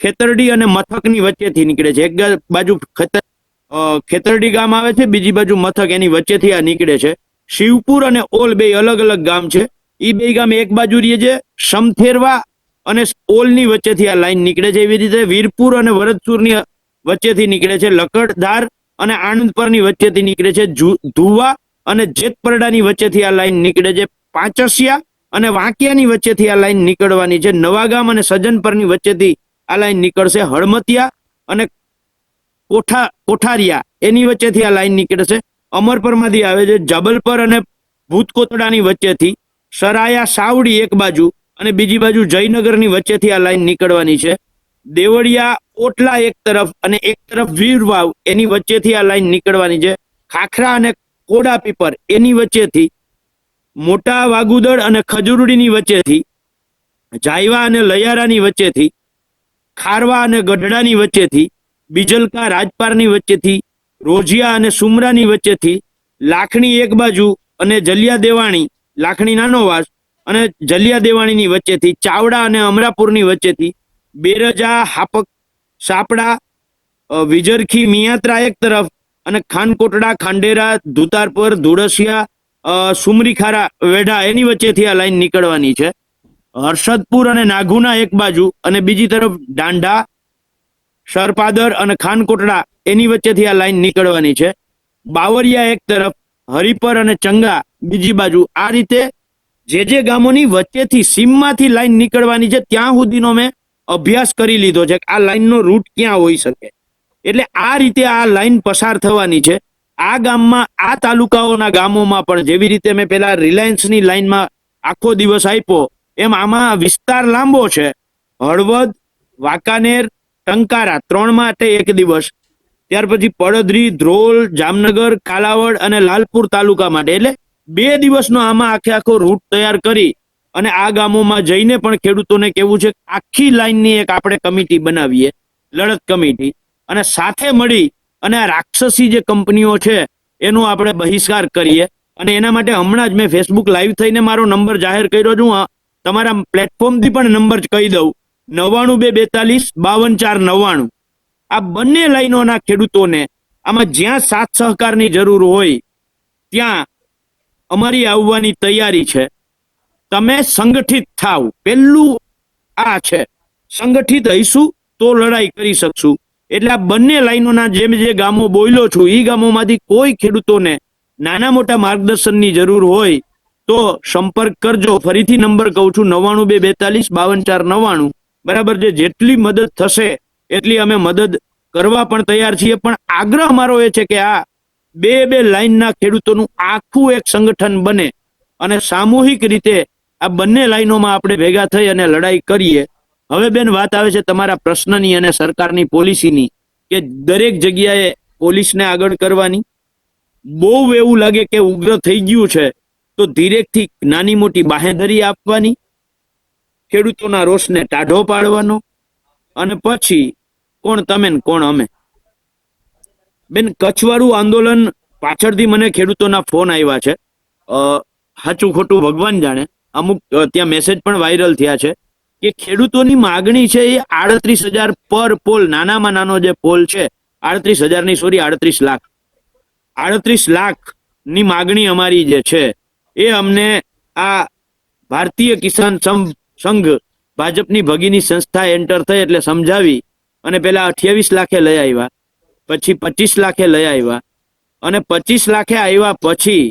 ખેતરડી અને મથકની વચ્ચેથી નીકળે છે. એક બાજુ ખેતરડી ગામ આવે છે, બીજી બાજુ મથક, એની વચ્ચેથી આ નીકળે છે. શિવપુર અને ઓલ બે અલગ અલગ ગામ છે. એ બે ગામ એક બાજુ રહીએ છે, સમથેરવા અને ઓલની વચ્ચેથી આ લાઈન નીકળે છે. એવી રીતે વીરપુર અને વરદસુરની વચ્ચેથી નીકળે છે. લકડધાર અને આણંદપરની વચ્ચેથી નીકળે છે. ધુવા અને જેતપરડાની વચ્ચેથી આ લાઈન નીકળે છે. પાંચસિયા અને વાંકિયાની વચ્ચેથી આ લાઈન નીકળવાની છે. નવાગામ અને સજ્જનપરની વચ્ચેથી આ લાઈન નીકળશે. હળમતિયા અને કોઠારિયા એની વચ્ચેથી આ લાઈન નીકળે છે. અમરપરમાંથી આવે છે. જબલપર અને ભૂતકોતડાની વચ્ચેથી સરાયા સાવડી એક બાજુ અને બીજી બાજુ જયનગરની વચ્ચેથી આ લાઈન નીકળવાની છે. દેવળિયા ઓટલા એક તરફ અને એક તરફ વીરવાવ એની વચ્ચેથી આ લાઈન નીકળવાની છે. ખાખરા અને કોડા પીપર એની વચ્ચેથી, મોટા વાગુદળ અને ખજુરડીની વચ્ચેથી, જાયવા અને લયારાની વચ્ચેથી, ખારવા અને ગઢડાની વચ્ચેથી, બીજલકા રાજપારની વચ્ચેથી, રોજિયા અને સુમરાની વચ્ચેથી, લાખણી એક બાજુ અને જલિયા દેવાણી, લાખણી નાનોવાસ અને જલિયા દેવાણીની વચ્ચેથી, ચાવડા અને અમરાપુરની વચ્ચેથી, બેરજા, હાપક, સાપડા, વિજરખી, મિયાત્રા એક તરફ અને ખાનકોટડા, ખાંડેરા, ધુતારપર, ધુળસિયા, સુમરીખારા, વેઢા એની વચ્ચેથી આ લાઈન નીકળવાની છે. હર્ષદપુર અને નાઘુના એક બાજુ અને બીજી તરફ ડાંઢા, સરપાદર અને ખાનકોટડા એની વચ્ચેથી આ લાઈન નીકળવાની છે. બાવરિયા એક તરફ, હરિપર અને ચંગા બીજી બાજુ. આ રીતે જે ગામોની વચ્ચેથી સીમમાંથી લાઈન નીકળવાની છે ત્યાં સુધીનો મેં અભ્યાસ કરી લીધો છે કે આ લાઈનનો રૂટ ક્યાં હોઈ શકે. એટલે આ રીતે આ લાઈન પસાર થવાની છે. આ ગામમાં, આ તાલુકાઓના ગામોમાં પણ જેવી રીતે મેં પેલા રિલાયન્સની લાઈનમાં આખો દિવસ આપ્યો એમ આમાં વિસ્તાર લાંબો છે. હળવદ, વાંકાનેર, ટંકારા 3 માટે એક દિવસ, ત્યાર પછી પડદરી, ધ્રોલ, જામનગર, કાલાવડ અને લાલપુર તાલુકા માટે, એટલે 2 દિવસનો આમાં આખો રૂટ તૈયાર કરી અને આ ગામોમાં જઈને પણ ખેડૂતોને કેવું છે આખી લાઈનની એક આપણે કમિટી બનાવીએ, લડત કમિટી, અને સાથે મળી અને આ રાક્ષસી જે કંપનીઓ છે એનો આપણે બહિષ્કાર કરીએ. અને એના માટે હમણાં જ મેં ફેસબુક લાઈવ થઈને મારો નંબર જાહેર કર્યો છું. તમારા પ્લેટફોર્મથી પણ નંબર કહી દઉં, 99 242 52 499. આ બંને લાઈનોના ખેડૂતોને આમાં જ્યાં સાથ સહકારની જરૂર હોય ત્યાં અમારી આવવાની તૈયારી છે. તમે સંગઠિત થાવ, પહેલું આ છે. સંગઠિત હઈશું તો લડાઈ કરી શકશું. એટલે આ બંને લાઈનોના જે ગામો બોલ્યો છું એ ગામોમાંથી કોઈ ખેડૂતોને નાના મોટા માર્ગદર્શનની જરૂર હોય તો સંપર્ક કરજો. ફરીથી નંબર કહું છું, 99 242 52 499. બરાબર છે. જેટલી મદદ થશે એટલી અમે મદદ કરવા પણ તૈયાર છીએ. પણ આગ્રહ મારો એ છે કે આ બે લાઈનના ખેડૂતોનું આખું એક સંગઠન બને અને સામૂહિક રીતે આ બંને લાઈનોમાં આપણે ભેગા થઈ અને લડાઈ કરીએ. હવે બેન વાત આવે છે તમારા પ્રશ્નની અને સરકારની પોલિસીની, કે દરેક જગ્યાએ પોલીસને આગળ કરવાની. બહુ એવું લાગે કે ઉગ્ર થઈ ગયું છે તો ધીરેકથી નાની મોટી બાહેંધરી આપવાની, ખેડૂતોના રોષને ટાઢો પાડવાનો, અને પછી કોણ તમે ને કોણ અમે. બેન, કચ્છવાળું આંદોલન પાછળથી મને ખેડૂતોના ફોન આવ્યા છે. સાચું ખોટું ભગવાન જાણે. અમુક ત્યાં મેસેજ પણ વાયરલ થયા છે કે ખેડૂતોની માગણી છે એ 38,000 પર પોલ, નાનામાં નાનો જે પોલ છે 38,000 ની, સોરી 38 લાખ, 38 લાખની માગણી અમારી જે છે એ અમને આ ભારતીય કિસાન સંઘ, ભાજપની ભગીની સંસ્થા એન્ટર થઈ એટલે સમજાવી અને પેલા 28 લાખે લઈ આવ્યા, પછી 25 લાખે લઈ આવ્યા, અને 25 લાખે આવ્યા પછી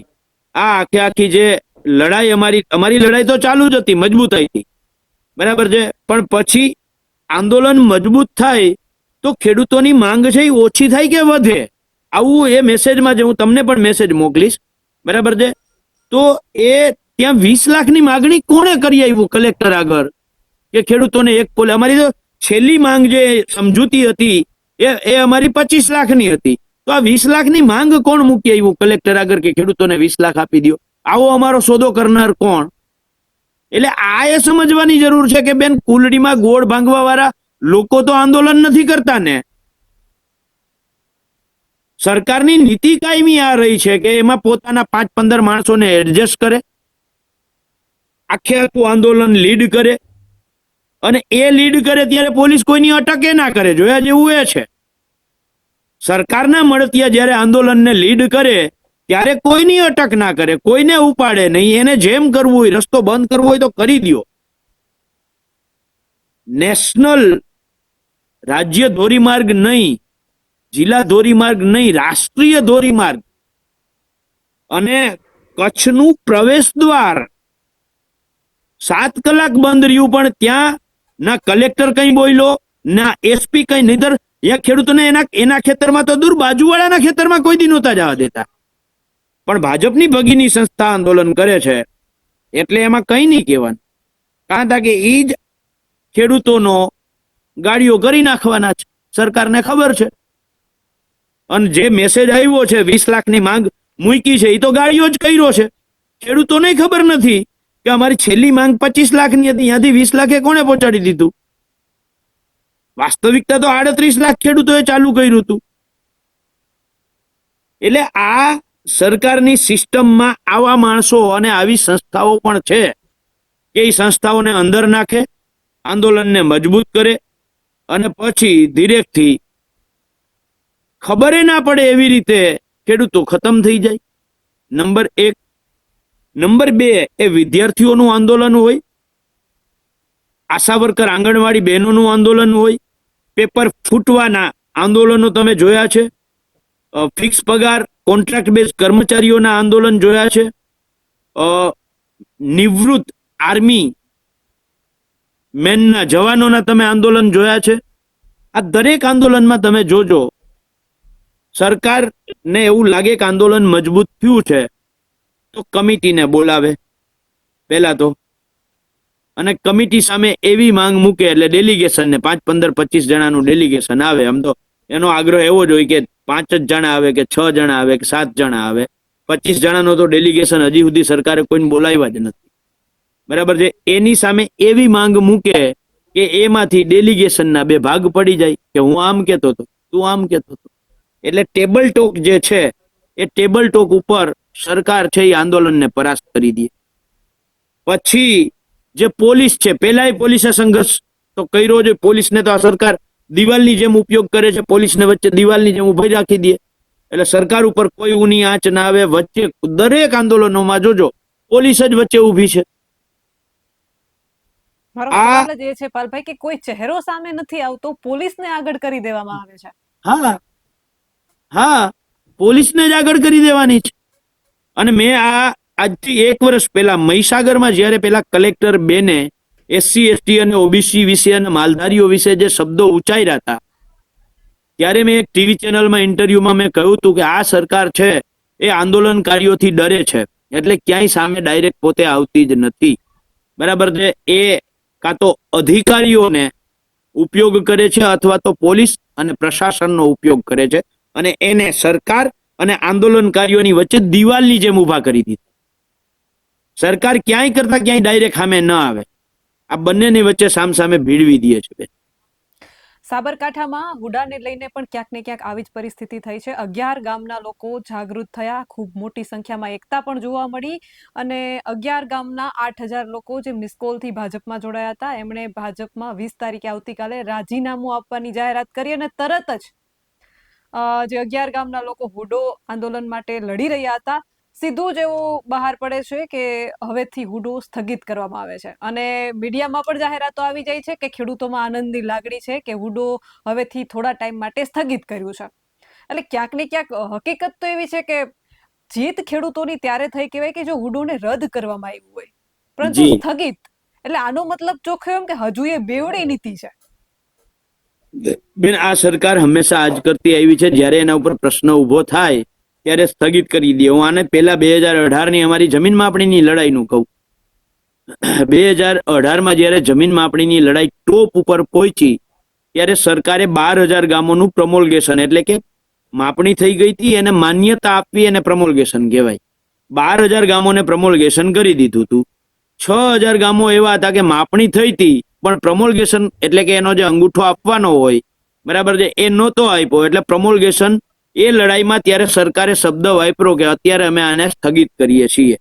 આ આખી જે લડાઈ અમારી લડાઈ તો ચાલુ જ હતી, મજબૂતાઈથી. બરાબર છે. પણ પછી આંદોલન મજબૂત થાય તો ખેડૂતોની માંગ છે એ ઓછી થાય કે વધે, આવું એ મેસેજમાં હું તમને પણ મેસેજ મોકલીશ. બરાબર છે. તો એ ત્યાં 20 લાખની માગણી કોણે કરી આવ્યું કલેક્ટર આગળ કે ખેડૂતોને એક પોલ? અમારી તો છેલ્લી માંગ જે સમજૂતી હતી એ અમારી 25 લાખની હતી. તો આ 20 લાખની માંગ કોણ મૂકી આવ્યું કલેક્ટર આગળ કે ખેડૂતોને 20 લાખ આપી દો? આવો અમારો સોદો કરનાર કોણ? એટલે આ એ સમજવાની જરૂર છે કે બેન, કુલડીમાં ગોળ ભાંગવા વાળા લોકો તો આંદોલન નથી કરતા ને. સરકારની નીતિ કાયમી આ રહી છે કે એમાં પોતાના 5-15 માણસોને એડજસ્ટ કરે, આખું આંદોલન લીડ કરે, અને એ લીડ કરે ત્યારે પોલીસ કોઈની અટકે ના કરે. જોયા જેવું એ છે. સરકારના મળતિયા જ્યારે આંદોલનને લીડ કરે ત્યારે કોઈની અટક ના કરે, કોઈને ઉપાડે નહીં. એને જેમ કરવું હોય, રસ્તો બંધ કરવો હોય તો કરી દો. નેશનલ, રાજ્ય ધોરીમાર્ગ નહીં, જિલ્લા ધોરીમાર્ગ નહીં, રાષ્ટ્રીય ધોરીમાર્ગ અને કચ્છનું પ્રવેશ દ્વાર 7 કલાક બંધ રહ્યું, પણ ત્યાં ના કલેક્ટર કઈ બોલ્યો, ના એસપી કઈ, નહીતર એ ખેડૂતોને એના ખેતરમાં તો દૂર, બાજુવાળાના ખેતરમાં કોઈ દી નહોતા જવા દેતા. પણ ભાજપની ભગીની સંસ્થા આંદોલન કરે છે એટલે એમાં કઈ નહીં કહેવાનું. કારણ કે એ જ ખેડૂતોનો ગાડીઓ કરી નાખવાના છે, સરકારને ખબર છે. અને જે મેસેજ આવ્યો છે 20 લાખની માંગ મૂકી છે, એ તો ગાડીઓ જ કર્યો છે. ખેડૂતોને ખબર નથી કે અમારી છેલ્લી માંગ 25 લાખની હતી, ત્યાંથી 20 લાખે કોણે પહોંચાડી દીધું. વાસ્તવિકતા તો 38 લાખ ખેડૂતોએ ચાલુ કર્યું હતું. એટલે આ સરકારની સિસ્ટમમાં આવા માણસો અને આવી સંસ્થાઓ પણ છે કે એ સંસ્થાઓને અંદર નાખે, આંદોલનને મજબૂત કરે અને પછી ધીરેકથી ખબર ના પડે એવી રીતે ખેડૂતો ખતમ થઈ જાય. નંબર 1. નંબર 2, એ વિદ્યાર્થીઓનું આંદોલન હોય, આશા વર્કર આંગણવાડી બહેનોનું આંદોલન હોય, પેપર ફૂટવાના આંદોલનો તમે જોયા છે, ફિક્સ પગાર કોન્ટ્રાક્ટ બેઝ કર્મચારીઓના આંદોલન જોયા છે, નિવૃત્ત આર્મી મેનના જવાનોના તમે આંદોલન જોયા છે. આ દરેક આંદોલનમાં તમે જોજો, સરકારને એવું લાગે કે આંદોલન મજબૂત થયું છે તો કમિટીને બોલાવે પહેલા તો, અને કમિટી સામે એવી માંગ મૂકે એટલે ડેલિગેશનને 5, 15, 25 જણાનું ડેલિગેશન આવે. આમ તો એનો આગ્રહ એવો જ હોય કે 5 જ જણા આવે કે 6 જણા આવે કે 7 જણા આવે. 25 જણાનો તો ડેલિગેશન હજી સુધી સરકારે કોઈને બોલાવ્યા જ નથી. બરાબર છે. એની સામે એવી માંગ મૂકે કે એમાંથી ડેલિગેશનના 2 ભાગ પડી જાય કે હું આમ કહેતો હતો, તું આમ કહેતો હતો. એટલે ટેબલ ટોક જે છે એ ટેબલ ટોક ઉપર સરકાર છે એ આંદોલનને પરાસ્ત કરી દે. પછી જે પોલીસ છે, પહેલા પોલીસે સંઘર્ષ તો કર્યો છે. પોલીસને તો આ સરકાર દિવાલની જેમ ઉપયોગ કરે છે, પોલીસને વચ્ચે દિવાલની જેમ ઉભી રાખી દે એટલે સરકાર ઉપર કોઈ ઊની આંચ ના આવે. વચ્ચે દરેક આંદોલનોમાં જોજો પોલીસ જ વચ્ચે ઊભી છે. મારો આ સવાલ જ એ છે પાલભાઈ કે કોઈ ચહેરો સામે નથી આવતો, પોલીસને આગળ કરી દેવામાં આવે છે. હા, પોલીસને જ આગળ કરી દેવાની છે. અને મેં આજથી 1 વર્ષ પહેલા મહીસાગરમાં જ્યારે પેલા કલેક્ટર બેને SC ST અને OBC વિશે અને માલધારીઓ વિશે જે શબ્દો ઉચ્ચાર્યા હતા, ત્યારે મેં એક ટીવી ચેનલમાં ઇન્ટરવ્યુમાં મેં કહ્યું હતું કે આ સરકાર છે એ આંદોલનકારીઓથી ડરે છે એટલે ક્યાંય સામે ડાયરેક્ટ પોતે આવતી જ નથી. બરાબર છે. એ કાં તો અધિકારીઓને ઉપયોગ કરે છે અથવા તો પોલીસ અને પ્રશાસનનો ઉપયોગ કરે છે, અને એને સરકાર અને આંદોલનકારીઓની વચ્ચે દિવાલની જેમ ઊભા કરી દીધી. સરકાર ક્યાંય કરતા ક્યાંય ડાયરેક્ટ સામે ન આવે, આ બંનેની વચ્ચે સામસામે ભીડવી દે છે. સાબરકાંઠામાં હુડાને લઈને પણ ક્યાંક ને ક્યાંક આવી જ પરિસ્થિતિ થઈ છે. 11 ગામના લોકો જાગૃત થયા, ખૂબ મોટી સંખ્યામાં એકતા પણ જોવા મળી, અને 11 ગામના 8,000 લોકો જે મિસકોલથી ભાજપમાં જોડાયા હતા, એમણે ભાજપમાં 20 તારીખે આવતીકાલે રાજીનામું આપવાની જાહેરાત કરી, અને તરત જ જે 11 ગામના લોકો હુડો આંદોલન માટે લડી રહ્યા હતા, સીધું જ એવું બહાર પડે છે કે હવેથી હુડો સ્થગિત કરવામાં આવે છે. અને મીડિયામાં પણ જાહેરાતો આવી જાય છે કે ખેડૂતોમાં આનંદની લાગણી છે કે હુડો હવેથી થોડા ટાઈમ માટે સ્થગિત કર્યું છે. એટલે ક્યાંક ને ક્યાંક હકીકત તો એવી છે કે જીત ખેડૂતોની ત્યારે થઈ કહેવાય કે જો હુડોને રદ કરવામાં આવ્યું હોય, પરંતુ સ્થગિત એટલે આનો મતલબ ચોખ્ખો એમ કે હજુ એ બેવડી નીતિ છે. બેન, આ સરકાર હંમેશા આજ કરતી આવી છે. જ્યારે એના ઉપર પ્રશ્ન ઉભો થાય ત્યારે સ્થગિત કરી દે. હું આને પહેલા 2018ની અમારી જમીન માપણીની લડાઈનું કહું. 2018માં જ્યારે જમીન માપણીની લડાઈ ટોપ ઉપર પહોંચી ત્યારે સરકારે 12,000 ગામોનું પ્રમોલ્ગેશન, એટલે કે માપણી થઈ ગઈ હતી એને માન્યતા આપવી, એને પ્રમોલ્ગેશન કહેવાય. 12,000 ગામોને પ્રમોલ્ગેશન કરી દીધું હતું. 6,000 ગામો એવા હતા કે માપણી થઈ હતી પણ પ્રમોલ્ગેશન એટલે કે એનો જે અંગૂઠો આપવાનો હોય, બરાબર છે, એ નહોતો આપ્યો. એટલે પ્રમોલ્ગેશન એ લડાઈમાં ત્યારે સરકારે શબ્દ વાપર્યો કે અત્યારે અમે આને સ્થગિત કરીએ છીએ.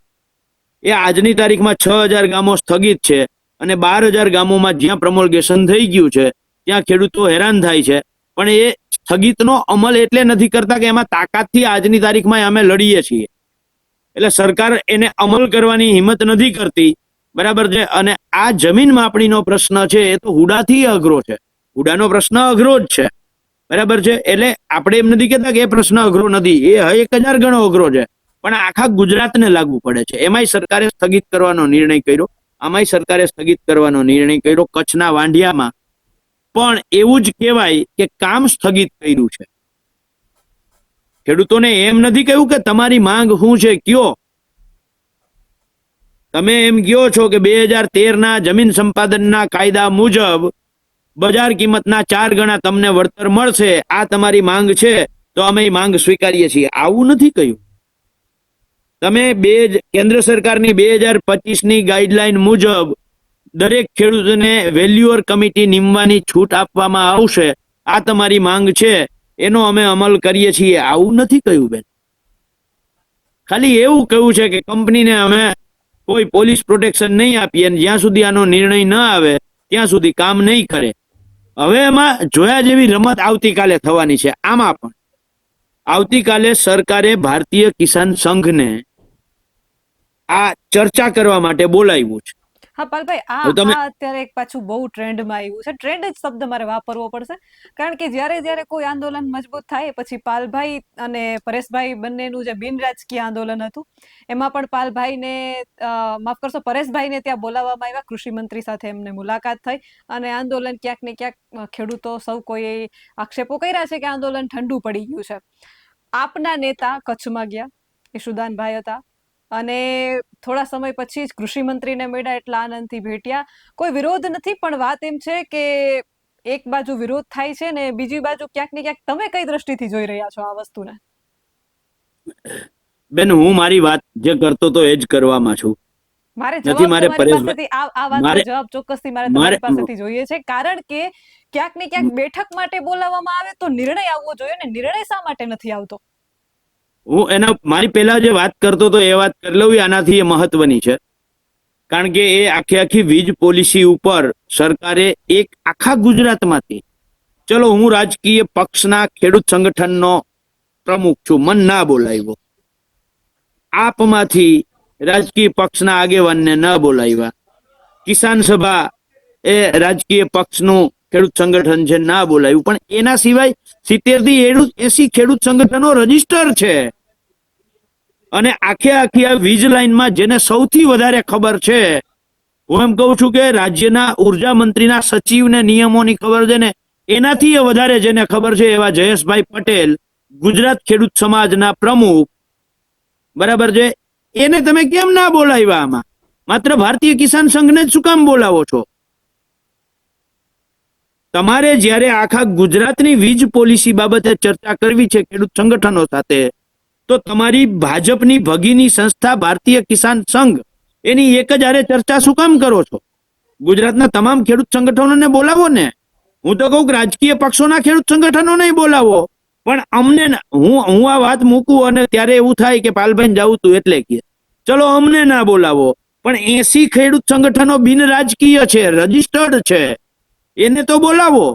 એ આજની તારીખમાં 6,000 ગામો સ્થગિત છે, અને 12,000 ગામોમાં જ્યાં પ્રમોલ્ગેશન થઈ ગયું છે ત્યાં ખેડૂતો હેરાન થાય છે. પણ એ સ્થગિતનો અમલ એટલે નથી કરતા કે એમાં તાકાતથી આજની તારીખમાં અમે લડીએ છીએ, એટલે સરકાર એને અમલ કરવાની હિંમત નથી કરતી. બરાબર છે. અને આ જમીન માપણીનો પ્રશ્ન છે એ તો હુડાથી અઘરો છે. હુડાનો પ્રશ્ન અઘરો જ છે. બરાબર છે. એટલે આપણે એમ નથી કહેતા કે એ પ્રશ્ન અઘરો નથી, એ 1,000 ગણો અઘરો છે, પણ આખા ગુજરાતને લાગુ પડે છે. એમાંય સરકારે સ્થગિત કરવાનો નિર્ણય કર્યો. આમાંય સરકારે સ્થગિત કરવાનો નિર્ણય કર્યો. કચ્છના વાંઢિયામાં પણ એવું જ કહેવાય કે કામ સ્થગિત કર્યું છે. ખેડૂતોને એમ નથી કહ્યું કે તમારી માંગ શું છે કયો. તમે એમ કહો છો કે 2013ના જમીન સંપાદનના કાયદા મુજબ બજાર કિંમતના 4 ગણા તમને વળતર મળશે, આ તમારી માંગ છે તો અમે એ માંગ સ્વીકારીએ છીએ. આવું નથી કહ્યું. તમે કેન્દ્ર સરકારની 2025ની ગાઈડલાઈન મુજબ દરેક ખેડૂતને વેલ્યુઅર કમિટી નીમવાની છૂટ આપવામાં આવશે, આ તમારી માંગ છે, એનો અમે અમલ કરીએ છીએ. આવું નથી કહ્યું બેન. ખાલી એવું કહ્યું છે કે કંપનીને અમે કોઈ પોલીસ પ્રોટેક્શન નહીં આપીએ અને જ્યાં સુધી આનો નિર્ણય ન આવે ત્યાં સુધી કામ નહીં કરે. હવે એમાં જોયા જેવી રમત આવતીકાલે થવાની છે. આમાં પણ આવતીકાલે સરકારે ભારતીય કિસાન સંઘને આ ચર્ચા કરવા માટે બોલાવ્યું છે. હા પાલભાઈ, આ અત્યારે એક પાછું બહુ ટ્રેન્ડમાં આવ્યું છે. ટ્રેન્ડ જ શબ્દ મારે વાપરવો પડશે, કારણ કે જ્યારે કોઈ આંદોલન મજબૂત થાય પછી પાલભાઈ અને પરેશભાઈ બંનેનું જે બિનરાજકીય આંદોલન હતું એમાં પણ પાલભાઈને માફ કરશો પરેશભાઈને ત્યાં બોલાવવામાં આવ્યા. કૃષિ મંત્રી સાથે એમને મુલાકાત થઈ અને આંદોલન ક્યાંક ને ક્યાંક ખેડૂતો સૌ કોઈએ આક્ષેપો કર્યા છે કે આંદોલન ઠંડુ પડી ગયું છે. આપના નેતા કચ્છમાં ગયા, ઈશુદાનભાઈ હતા, અને થોડા સમય પછી જ કૃષિ મંત્રીને મળ્યા, એટલા આનંદથી ભેટ્યા. કોઈ વિરોધ નથી, પણ વાત એમ છે કે એક બાજુ વિરોધ થાય છે ને બીજી બાજુ ક્યાંક ને ક્યાંક તમે કઈ દ્રષ્ટિથી જોઈ રહ્યા છો આ વસ્તુને? બેન, હું મારી વાત જે કરતો તો એ જ કરવામાં છું. મારે જવાબ પાસેથી આ વાતનો જવાબ ચોક્કસથી મારે તમારી પાસેથી જોઈએ છે, કારણ કે ક્યાંક ને ક્યાંક બેઠક માટે બોલાવવામાં આવે તો નિર્ણય આવવો જોઈએ ને નિર્ણય શા માટે નથી આવતો? હું મારી પહેલા જે વાત કરતો તો એ વાત કરી લઉં. આનાથી એ મહત્વની છે, કારણ કે એ આખી વીજ પોલિસી ઉપર સરકારે એક આખા ગુજરાતમાંથી, ચલો હું રાજકીય પક્ષના ખેડૂત સંગઠનનો પ્રમુખ છું, મન ના બોલાવ્યો. આપમાંથી રાજકીય પક્ષના આગેવાનને ન બોલાવ્યા. કિસાન સભા એ રાજકીય પક્ષનું ખેડૂત સંગઠન છે, ના બોલાવ્યું. પણ એના સિવાય 70 થી 80 ખેડૂત સંગઠનો રજીસ્ટર છે. અને આખી આ વીજ લાઈનમાં જેને સૌથી વધારે ખબર છે, હું એમ કહું છું કે રાજ્યના ઉર્જા મંત્રીના સચિવને નિયમોની ખબર છે ને એનાથી વધારે જેને ખબર છે એવા જયેશભાઈ પટેલ, ગુજરાત ખેડૂત સમાજના પ્રમુખ, બરાબર છે, એને તમે કેમ ના બોલાવ્યા? આમાં માત્ર ભારતીય કિસાન સંઘને જ શું કામ બોલાવો છો? તમારે જ્યારે આખા ગુજરાતની વીજ પોલિસી બાબતે ચર્ચા કરવી છે ખેડૂત સંગઠનો સાથે, તો તમારી ભાજપની ભગીની સંસ્થા ભારતીય કિસાન સંઘ એની એક જ હારે ચર્ચા શું કામ કરો છો? ગુજરાતના તમામ ખેડૂત સંગઠનોને બોલાવો ને. હું તો કહું કે રાજકીય પક્ષોના ખેડૂત સંગઠનો નહીં બોલાવો, પણ અમને હું આ વાત મૂકું અને ત્યારે એવું થાય કે પાલભાઈ જવું તું એટલે કે ચલો અમને ના બોલાવો, પણ 80 ખેડૂત સંગઠનો બિન રાજકીય છે, રજીસ્ટર્ડ છે, એને તો બોલાવો.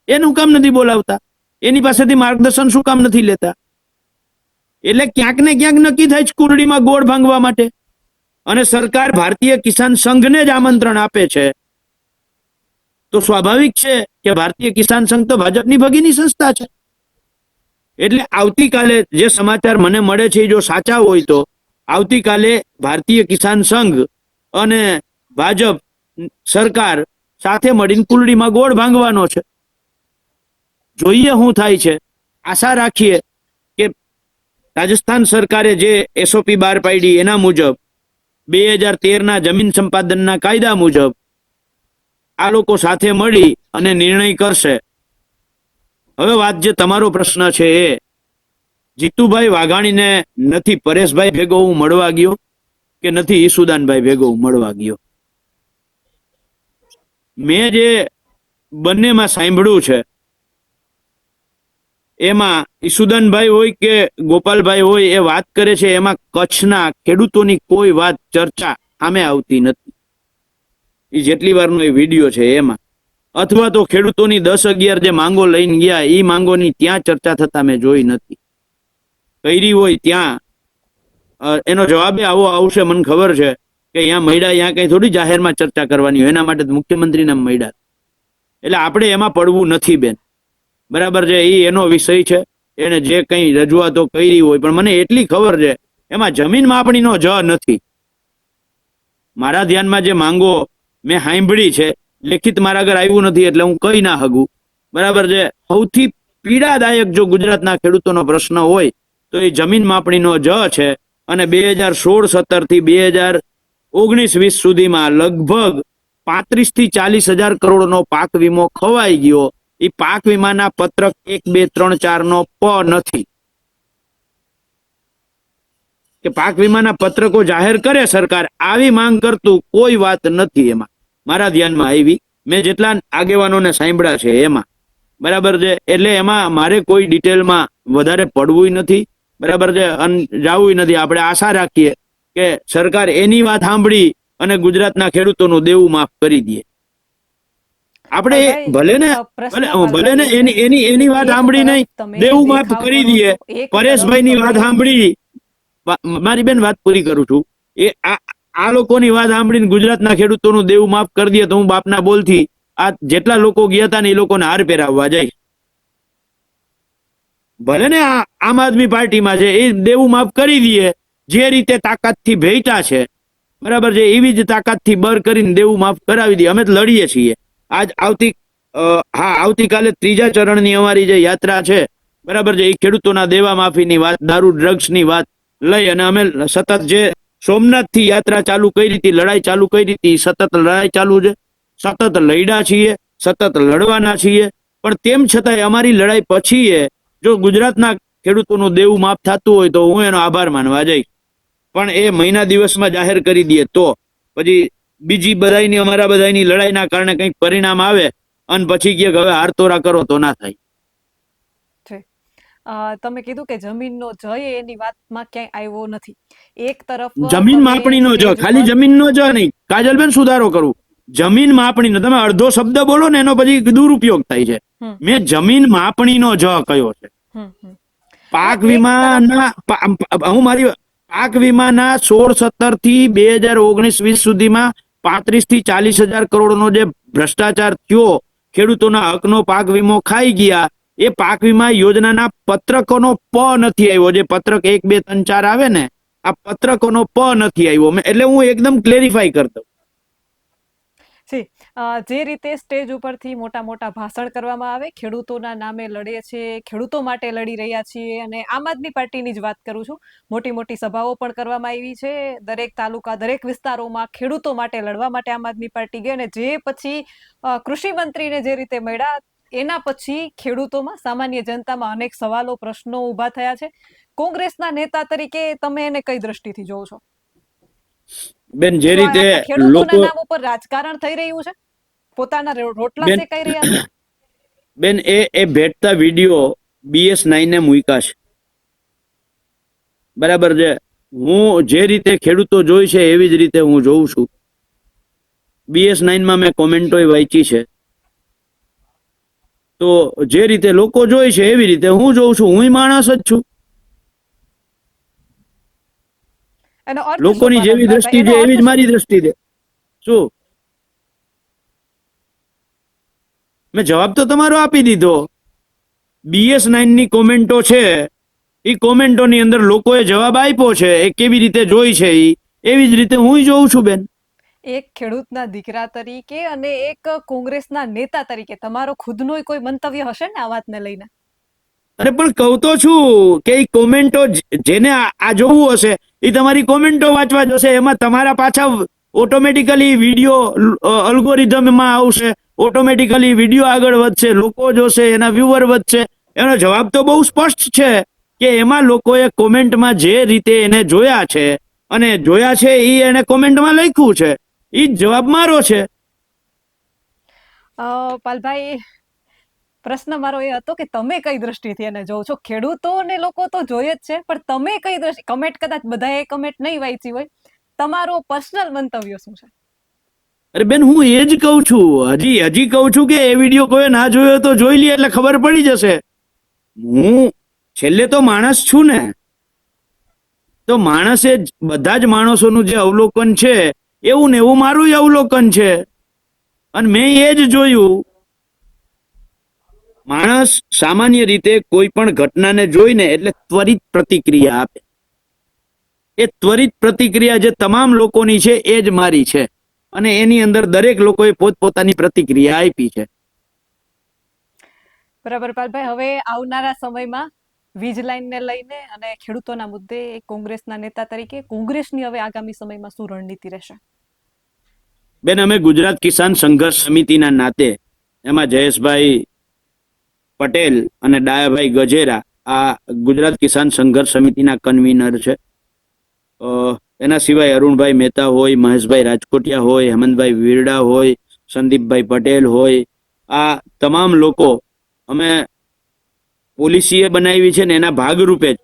એનું કામ નથી બોલાવતા? એની પાસેથી માર્ગદર્શન શું કામ નથી લેતા? એટલે ક્યાંક ને ક્યાંક નક્કી થાય છે કુરડીમાં ગોળ ભાંગવા માટે, અને સરકાર ભારતીય કિસાન સંઘને જ આમંત્રણ આપે છે. તો સ્વાભાવિક છે કે ભારતીય કિસાન સંઘ તો ભાજપની ભગીની સંસ્થા છે. એટલે આવતીકાલે જે સમાચાર મને મળે છે જો સાચા હોય તો આવતીકાલે ભારતીય કિસાન સંઘ અને ભાજપ સરકાર સાથે મળીને કુલડીમાં ગોળ ભાંગવાનો છે. જોઈએ શું થાય છે. આશા રાખીએ કે રાજસ્થાન સરકારે જે એસઓપી બહાર પાડી એના મુજબ 2013ના જમીન સંપાદનના કાયદા મુજબ આ લોકો સાથે મળી અને નિર્ણય કરશે. હવે વાત જે તમારો પ્રશ્ન છે એ, જીતુભાઈ વાઘાણીને નથી પરેશભાઈ ભેગો હું મળવા ગયો કે નથી ઈશુદાનભાઈ ભેગો હું મળવા ગયો. મેં જે બંનેમાં સાંભળ્યું છે એમાં ઈશુદાનભાઈ હોય કે ગોપાલભાઈ હોય એ વાત કરે છે, એમાં કચ્છના ખેડૂતોની કોઈ વાત ચર્ચા સામે આવતી નથી. એ જેટલી વારનો એ વિડીયો છે એમાં, અથવા તો ખેડૂતોની 10-11 જે માંગો લઈને ગયા એ માંગોની ત્યાં ચર્ચા થતા મેં જોઈ નથી. કરી હોય ત્યાં એનો જવાબ આવો આવશે, મને ખબર છે કે અહીંયા મળ્યા, અહીંયા કઈ થોડી જાહેરમાં ચર્ચા કરવાની હોય, એના માટે મુખ્યમંત્રીને મળ્યા. એટલે આપણે એમાં પડવું નથી બેન, બરાબર છે. એ એનો વિષય છે, એને જે કંઈ રજૂઆતો કરી હોય, પણ મને એટલી ખબર છે એમાં જમીન માપણીનો જ નથી. મારા ધ્યાનમાં જે માંગો મેં સાંભળી છે, લેખિત મારા આગળ આવ્યું નથી એટલે હું કહી ના હગું. બરાબર છે. સૌથી પીડાદાયક જો ગુજરાતના ખેડૂતોનો પ્રશ્ન હોય તો એ જમીન માપણીનો જ છે. અને 2016-17 થી 2019-20 સુધીમાં લગભગ 35 થી 40 હજાર કરોડનો પાક વીમો ખવાઈ ગયો. એ પાક વીમાના પત્રક 1, 2, 3, 4 નો પ નથી કે પાક વીમાના પત્રકો જાહેર કરે સરકાર, આવી માંગ કરતું કોઈ વાત નથી એમાં મારા ધ્યાનમાં આવી. મેં જેટલા આગેવાનોને સાંભળ્યા છે એમાં, બરાબર છે. એટલે એમાં મારે કોઈ ડિટેલમાં વધારે પડવું નથી, બરાબર છે, અને જવું નથી. આપણે આશા રાખીએ કે સરકાર એની વાત સાંભળી અને ગુજરાતના ખેડૂતોનું દેવું માફ કરી દે. આપણે ભલે ને એની વાત સાંભળી નહીં, દેવું માફ કરી દઈએ. પરેશભાઈની વાત સાંભળી, મારી બેન વાત પૂરી કરું છું. એ આ લોકોની વાત સાંભળીને ગુજરાતના ખેડૂતોનું દેવું માફ કરી દે તો હું બાપના બોલથી આ જેટલા લોકો ગયા હતા ને એ લોકોને હાર પહેરાવવા જાય. ભલે ને આમ આદમી પાર્ટીમાં છે, એ દેવું માફ કરી દઈએ. જે રીતે તાકાતથી ભેટા છે, બરાબર છે, એવી જ તાકાતથી બર કરીને દેવું માફ કરાવી દઈએ. અમે તો લડીએ છીએ. આવતીકાલે 3જા ચરણની અમારી જે યાત્રા છે, બરાબર છે, એ ખેડૂતોના દેવા માફીની વાત, દારૂ ડ્રગ્સની વાત લઈ અને અમે સતત જે સોમનાથથી યાત્રા ચાલુ કરી હતી, લડાઈ ચાલુ કરી હતી, સતત લડાઈ ચાલુ છે. સતત લડ્યા છીએ, સતત લડવાના છીએ. પણ તેમ છતાંય અમારી લડાઈ પછી જો ગુજરાતના ખેડૂતોનું દેવું માફ થતું હોય તો હું એનો આભાર માનવા જઈશ. પણ એ મહિના દિવસમાં જાહેર કરી દઈએ તો પછી બીજી બધાની, અમારા બધાની લડાઈના કારણે કંઈક પરિણામ આવે અને પછી કે હવે હારતોરા કરો તો ના થાય. તમે કીધું કે જમીનનો જય એની વાતમાં ક્યાંય આવ્યો નથી. એક તરફ જમીન માપણીનો જ, ખાલી જમીનનો જ નહીં, કાજલબેન સુધારો કરું, જમીન માપણીનો. તમે અડધો શબ્દ બોલો ને એનો પછી દુરુપયોગ થાય છે. મેં જમીન માપણીનો જ કયો છે. પાક વીમાના પાક વીમાના 16-17 થી 2019-20 સુધીમાં 35 થી 40 હજાર કરોડનો જે ભ્રષ્ટાચાર થયો, ખેડૂતોના હકનો પાક વીમો ખાઈ ગયા. એ પાક વીમા યોજનાના પત્રકોનો પ નથી આવ્યો. જે પત્રક 1, 2, 3, 4 આવે ને, આ પત્રકોનો પ નથી આવ્યો. એટલે હું એકદમ ક્લેરિફાઈ કરતો. જે રીતે સ્ટેજ ઉપરથી મોટા મોટા ભાષણ કરવામાં આવે, ખેડૂતોના નામે લડે છે, ખેડૂતો માટે લડી રહ્યા છીએ, અને આમ આદમી પાર્ટીની જ વાત કરું છું, મોટી મોટી સભાઓ પણ કરવામાં આવી છે. દરેક તાલુકા, દરેક વિસ્તારોમાં ખેડૂતો માટે લડવા માટે આમ આદમી પાર્ટી ગઈ. અને જે પછી કૃષિ મંત્રીને જે રીતે મળ્યા, એના પછી ખેડૂતોમાં, સામાન્ય જનતામાં અનેક સવાલો, પ્રશ્નો ઉભા થયા છે. કોંગ્રેસના નેતા તરીકે તમે એને કઈ દ્રષ્ટિથી જોવો છો? બેન, જે રીતે ખેડૂતોના નામ ઉપર રાજકારણ થઈ રહ્યું છે, પોતાના રોટલા શેકાઈ રહ્યા છે. બેન, એ ભેટતા વિડીયો BS9 ને મૂક્યા છે, બરાબર છે. હું જે રીતે ખેડૂતો જોઈ છે એવી જ રીતે હું જોઉં છું. BS9 માં મેં કોમેન્ટો વાંચી છે. તો જે રીતે લોકો જોઈ છે એવી રીતે હું જોઉં છું. હું માણસ જ છું. લોકોની જેવી દ્રષ્ટિ છે એવી જ મારી દ્રષ્ટિ છે. શું? મેં જવાબ તો તમારો આપી દીધો. BS9 ની કોમેન્ટો છે, એ કોમેન્ટોની અંદર લોકોએ જવાબ આપ્યો છે. એ કેવી રીતે જોઈ છે એવી જ રીતે હું જોઉં છું. બેન, એક ખેડૂતના દીકરા તરીકે અને એક કોંગ્રેસના નેતા તરીકે તમારો ખુદનો કોઈ મંતવ્ય હશે ને આ વાતને લઈને? અરે પણ કહું તો છું કે એ કોમેન્ટો જેને આ જોવું હશે એ તમારી કોમેન્ટો વાંચવા જશે. એમાં તમારા પાછા ઓટોમેટિકલી વિડીયો અલ્ગોરિધમમાં આવશે, ઓટોમેટિકલી વિડીયો આગળ વધશે, લોકો જોશે, એના વ્યુઅર વધશે. એનો જવાબ તો બહુ સ્પષ્ટ છે કે એમાં લોકોએ કોમેન્ટમાં જે રીતે એને જોયા છે અને જોયા છે એ એને કોમેન્ટમાં લખ્યું છે, એ જ જવાબ મારો છે. પાલભાઈ, પ્રશ્ન મારો એ હતો કે તમે કઈ દ્રષ્ટિથી એને જોવો છો? ખેડૂતોને લોકો તો જોઈએ જ છે, પણ તમે કઈ દ્રષ્ટિ? કમેન્ટ કદાચ બધાએ કમેન્ટ નહીં વાંચી હોય, તમારો પર્સનલ મંતવ્ય શું છે? અરે બેન, હું એ જ કહું છું, હજી કહું છું કે એ વિડીયો કોઈ ના જોયો તો જોઈ લે એટલે ખબર પડી જશે. હું છેલ્લે તો માણસ છું ને, તો માણસે બધા જ માણસોનું જે અવલોકન છે એવું ને એવું મારું અવલોકન છે, અને મેં એ જ જોયું. માણસ સામાન્ય રીતે કોઈ પણ ઘટનાને જોઈને એટલે ત્વરિત પ્રતિક્રિયા આપે. એ ત્વરિત પ્રતિક્રિયા જે તમામ લોકોની છે એ જ મારી છે. અને એની અંદર દરેક લોકોએ પોતપોતાની પ્રતિક્રિયા આપી છે. બરાબર પાલભાઈ, હવે આવનારા સમયમાં વીજ લાઈનને લઈને અને ખેડૂતોના મુદ્દે કોંગ્રેસના નેતા તરીકે કોંગ્રેસની હવે આગામી સમયમાં શું રણનીતિ રહેશે? બેન, અમે ગુજરાત કિસાન સંઘર્ષ સમિતિના નાતે એમાં જયેશભાઈ પટેલ અને ડાયાભાઈ ગજેરા આ ગુજરાત કિસાન સંઘર્ષ સમિતિના કન્વીનર છે. એના સિવાય અરુણભાઈ મહેતા હોય, મહેશભાઈ રાજકોટિયા હોય, હેમંતભાઈ વીરડા હોય, સંદીપભાઈ પટેલ હોય, આ તમામ લોકો અમે પોલિસીએ બનાવી છે ને એના ભાગરૂપે જ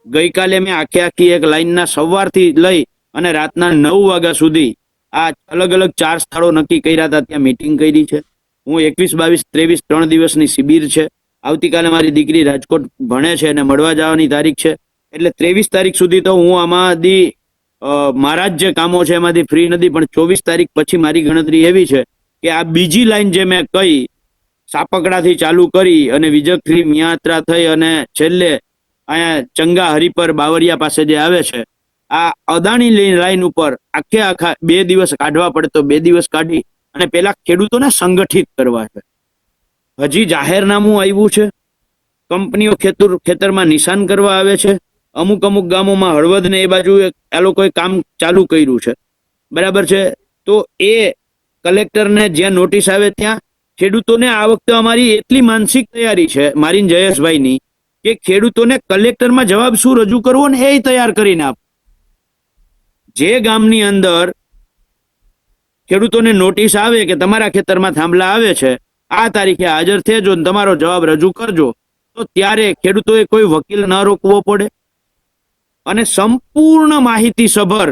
ગઈકાલે મેં આખી એક લાઈનના સવારથી લઈ અને રાતના 9 વાગ્યા સુધી આ અલગ અલગ 4 સ્થળો નક્કી કર્યા હતા, ત્યાં મીટિંગ કરી છે. હું 21, 22, 23 3 દિવસની શિબિર છે. આવતીકાલે મારી દીકરી રાજકોટ ભણે છે અને મળવા જવાની તારીખ છે. એટલે 23 તારીખ સુધી તો હું આમાંથી મારા જ જે કામો છે એમાંથી ફ્રી નથી, પણ 24 તારીખ પછી મારી ગણતરી એવી છે કે આ બીજી લાઈન જે મેં કહી, સાપકડાથી ચાલુ કરી અને વિજકથી મિયાત્રા થઈ અને છેલ્લે અહીંયા ચંગા હરિપર બાવરિયા પાસે જે આવે છે, આ અદાણી લાઈન ઉપર આખા 2 દિવસ કાઢવા પડે તો 2 દિવસ કાઢી અને પેલા ખેડૂતોને સંગઠિત કરવા છે. હજી જાહેરનામું આવ્યું છે, કંપનીઓ ખેતરમાં નિશાન કરવા આવે છે. અમુક ગામોમાં હળવદ ને એ બાજુ આ લોકોએ કામ ચાલુ કર્યું છે, બરાબર છે. તો એ કલેક્ટરને જ્યાં નોટિસ આવે ત્યાં ખેડૂતોને આ વખતે અમારી એટલી માનસિક તૈયારી છે મારી જયેશભાઈની કે ખેડૂતોને કલેક્ટરમાં જવાબ શું રજૂ કરવો ને એ તૈયાર કરીને આપ. જે ગામની અંદર ખેડૂતોને નોટિસ આવે કે તમારા ખેતરમાં થાંભલા આવે છે, આ તારીખે હાજર થજો ને તમારો જવાબ રજૂ કરજો, તો ત્યારે ખેડૂતોએ કોઈ વકીલ ન રોકવો પડે અને સંપૂર્ણ માહિતીસભર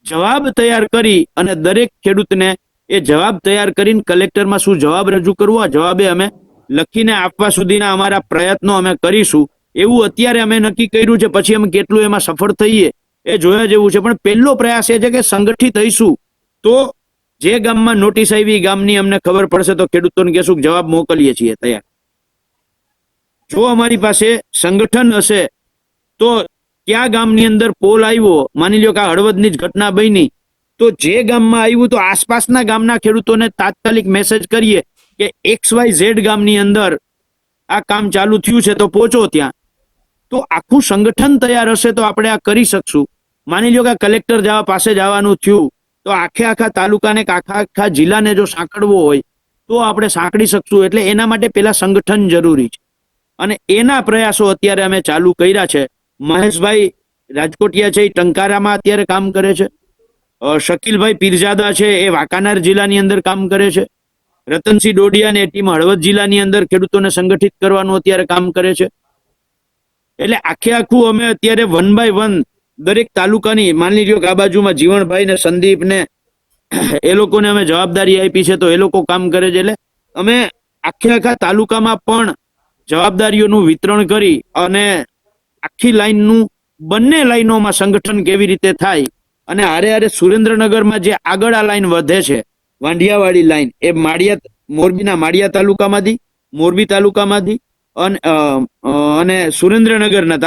જવાબ તૈયાર કરી અને દરેક ખેડૂતને એ જવાબ તૈયાર કરીને કલેક્ટરમાં શું જવાબ રજૂ કરવો, આ જવાબે અમે લખીને આપવા સુધીના અમારા પ્રયત્નો અમે કરીશું. એવું અત્યારે અમે નક્કી કર્યું છે, પછી અમે કેટલું એમાં સફળ થઈએ એ જોયા જેવું છે. પણ પહેલો પ્રયાસ એ છે કે સંગઠિત થઈશું તો જે ગામમાં નોટિસ આવી ગામની અમને ખબર પડશે તો ખેડૂતોને કહેશું જવાબ મોકલીએ છીએ તૈયાર. જો અમારી પાસે સંગઠન હશે તો ક્યાં ગામની અંદર પોલ આવ્યો, માની લો કે આ હળવદની જ ઘટના બની, તો જે ગામમાં આવ્યું તો આસપાસના ગામના ખેડૂતોને તાત્કાલિક મેસેજ કરીએ કે XYZ ગામની અંદર આ કામ ચાલુ થયું છે તો પહોંચો ત્યાં. તો આખું સંગઠન તૈયાર હશે તો આપણે આ કરી શકશું. માની લો કે કલેક્ટર પાસે જવાનું થયું તો આખા તાલુકાને આખા જિલ્લાને જો સાંકળવો હોય તો આપણે સાંકળી શકશું. એટલે એના માટે પેલા સંગઠન જરૂરી છે અને એના પ્રયાસો અત્યારે અમે ચાલુ કર્યા છે. મહેશભાઈ રાજકોટિયા છે એ ટંકારામાં અત્યારે કામ કરે છે. શકીલભાઈ પીરજાદા છે એ વાંકાનેર જિલ્લાની અંદર કામ કરે છે. રતનસિંહ ડોડિયા ને ટીમ હળવદ જિલ્લાની અંદર ખેડૂતોને સંગઠિત કરવાનું અત્યારે કામ કરે છે. એટલે આખું અમે અત્યારે 1 by 1 દરેક તાલુકાની, માની લ્યો કે આ બાજુમાં જીવણભાઈ ને સંદીપ ને એ લોકોને અમે જવાબદારી આપી છે તો એ લોકો કામ કરે છે. એટલે અમે આખા તાલુકામાં પણ જવાબદારીઓનું વિતરણ કરી અને આખી લાઈનનું બંને લાઈનોમાં સંગઠન કેવી રીતે થાય અને હારે સુરેન્દ્રનગરમાં જે આગળ આ લાઈન વધે છે વાંઢિયાવાડી લાઈન, એ મોરબીના માળિયા તાલુકામાંથી, મોરબી તાલુકામાંથી અને સુરેન્દ્રનગરના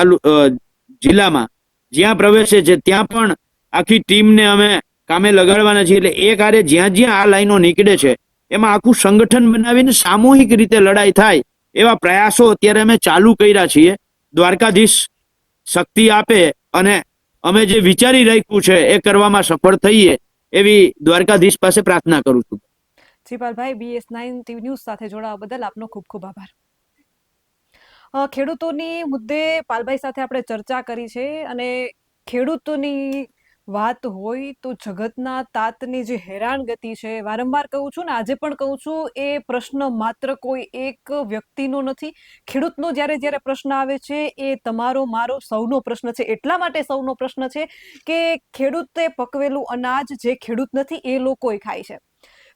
જિલ્લામાં જ્યાં પ્રવેશે છે ત્યાં પણ આખી ટીમને અમે કામે લગાડવાના છીએ. એટલે એક હારે જ્યાં આ લાઈનો નીકળે છે એમાં આખું સંગઠન બનાવીને સામૂહિક રીતે લડાઈ થાય એવા પ્રયાસો અત્યારે અમે ચાલુ કર્યા છીએ. દ્વારકાધીશ શક્તિ આપે અને અમે જે વિચારી રાખ્યું છે એ કરવામાં સફળ થઈએ એવી દ્વારકાધીશ પાસે પ્રાર્થના કરું છું. જીપાલભાઈ, BS9 TV ન્યૂઝ સાથે જોડાવા બદલ આપનો ખૂબ ખૂબ આભાર. ખેડૂતોની મુદ્દે પાલભાઈ સાથે આપણે ચર્ચા કરી છે અને ખેડૂતોની વાત હોય તો જગતના તાતની જે હેરાનગતિ છે, વારંવાર કહું છું ને આજે પણ કહું છું, એ પ્રશ્ન માત્ર કોઈ એક વ્યક્તિનો નથી. ખેડૂતનો જ્યારે પ્રશ્ન આવે છે એ તમારો મારો સૌનો પ્રશ્ન છે. એટલા માટે સૌનો પ્રશ્ન છે કે ખેડૂતે પકવેલું અનાજ જે ખેડૂત નથી એ લોકોએ ખાય છે.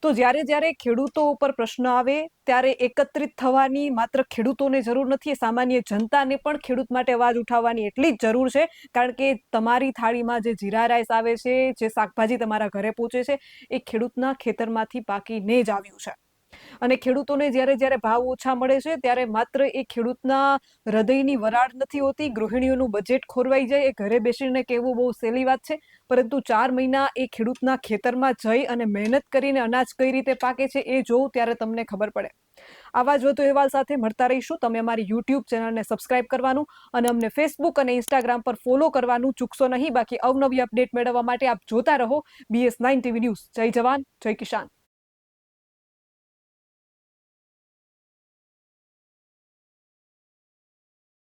તો જ્યારે ખેડૂતો ઉપર પ્રશ્ન આવે ત્યારે એકત્રિત થવાની માત્ર ખેડૂતોને જરૂર નથી, સામાન્ય જનતાને પણ ખેડૂત માટે અવાજ ઉઠાવવાની એટલી જ જરૂર છે. કારણ કે તમારી થાળીમાં જે જીરા રાઈસ આવે છે, જે શાકભાજી તમારા ઘરે પહોંચે છે, એ ખેડૂતના ખેતરમાંથી પાકીને જ આવ્યું છે. અને ખેડૂતોને જ્યારે જ્યારે ભાવ ઓછા મળે છે ત્યારે માત્ર એ ખેડૂતના હૃદયની વરાળ નથી હોતી, ગૃહિણીઓનું બજેટ ખોરવાઈ જાય એ ઘરે બેસીને કહેવું બહુ સહેલી વાત છે, પરંતુ 4 મહિના એ ખેડૂતના ખેતરમાં જઈ અને મહેનત કરીને અનાજ કઈ રીતે પાકે છે એ જોવું ત્યારે તમને ખબર પડે. આવા જ વધુ અહેવાલ સાથે મળતા રહીશું. તમે અમારી યુટ્યુબ ચેનલને સબસ્ક્રાઇબ કરવાનું અને અમને ફેસબુક અને ઇન્સ્ટાગ્રામ પર ફોલો કરવાનું ચૂકશો નહીં. બાકી અવનવી અપડેટ મેળવવા માટે આપ જોતા રહો BS9 TV ન્યૂઝ. જય જવાન, જય કિસાન.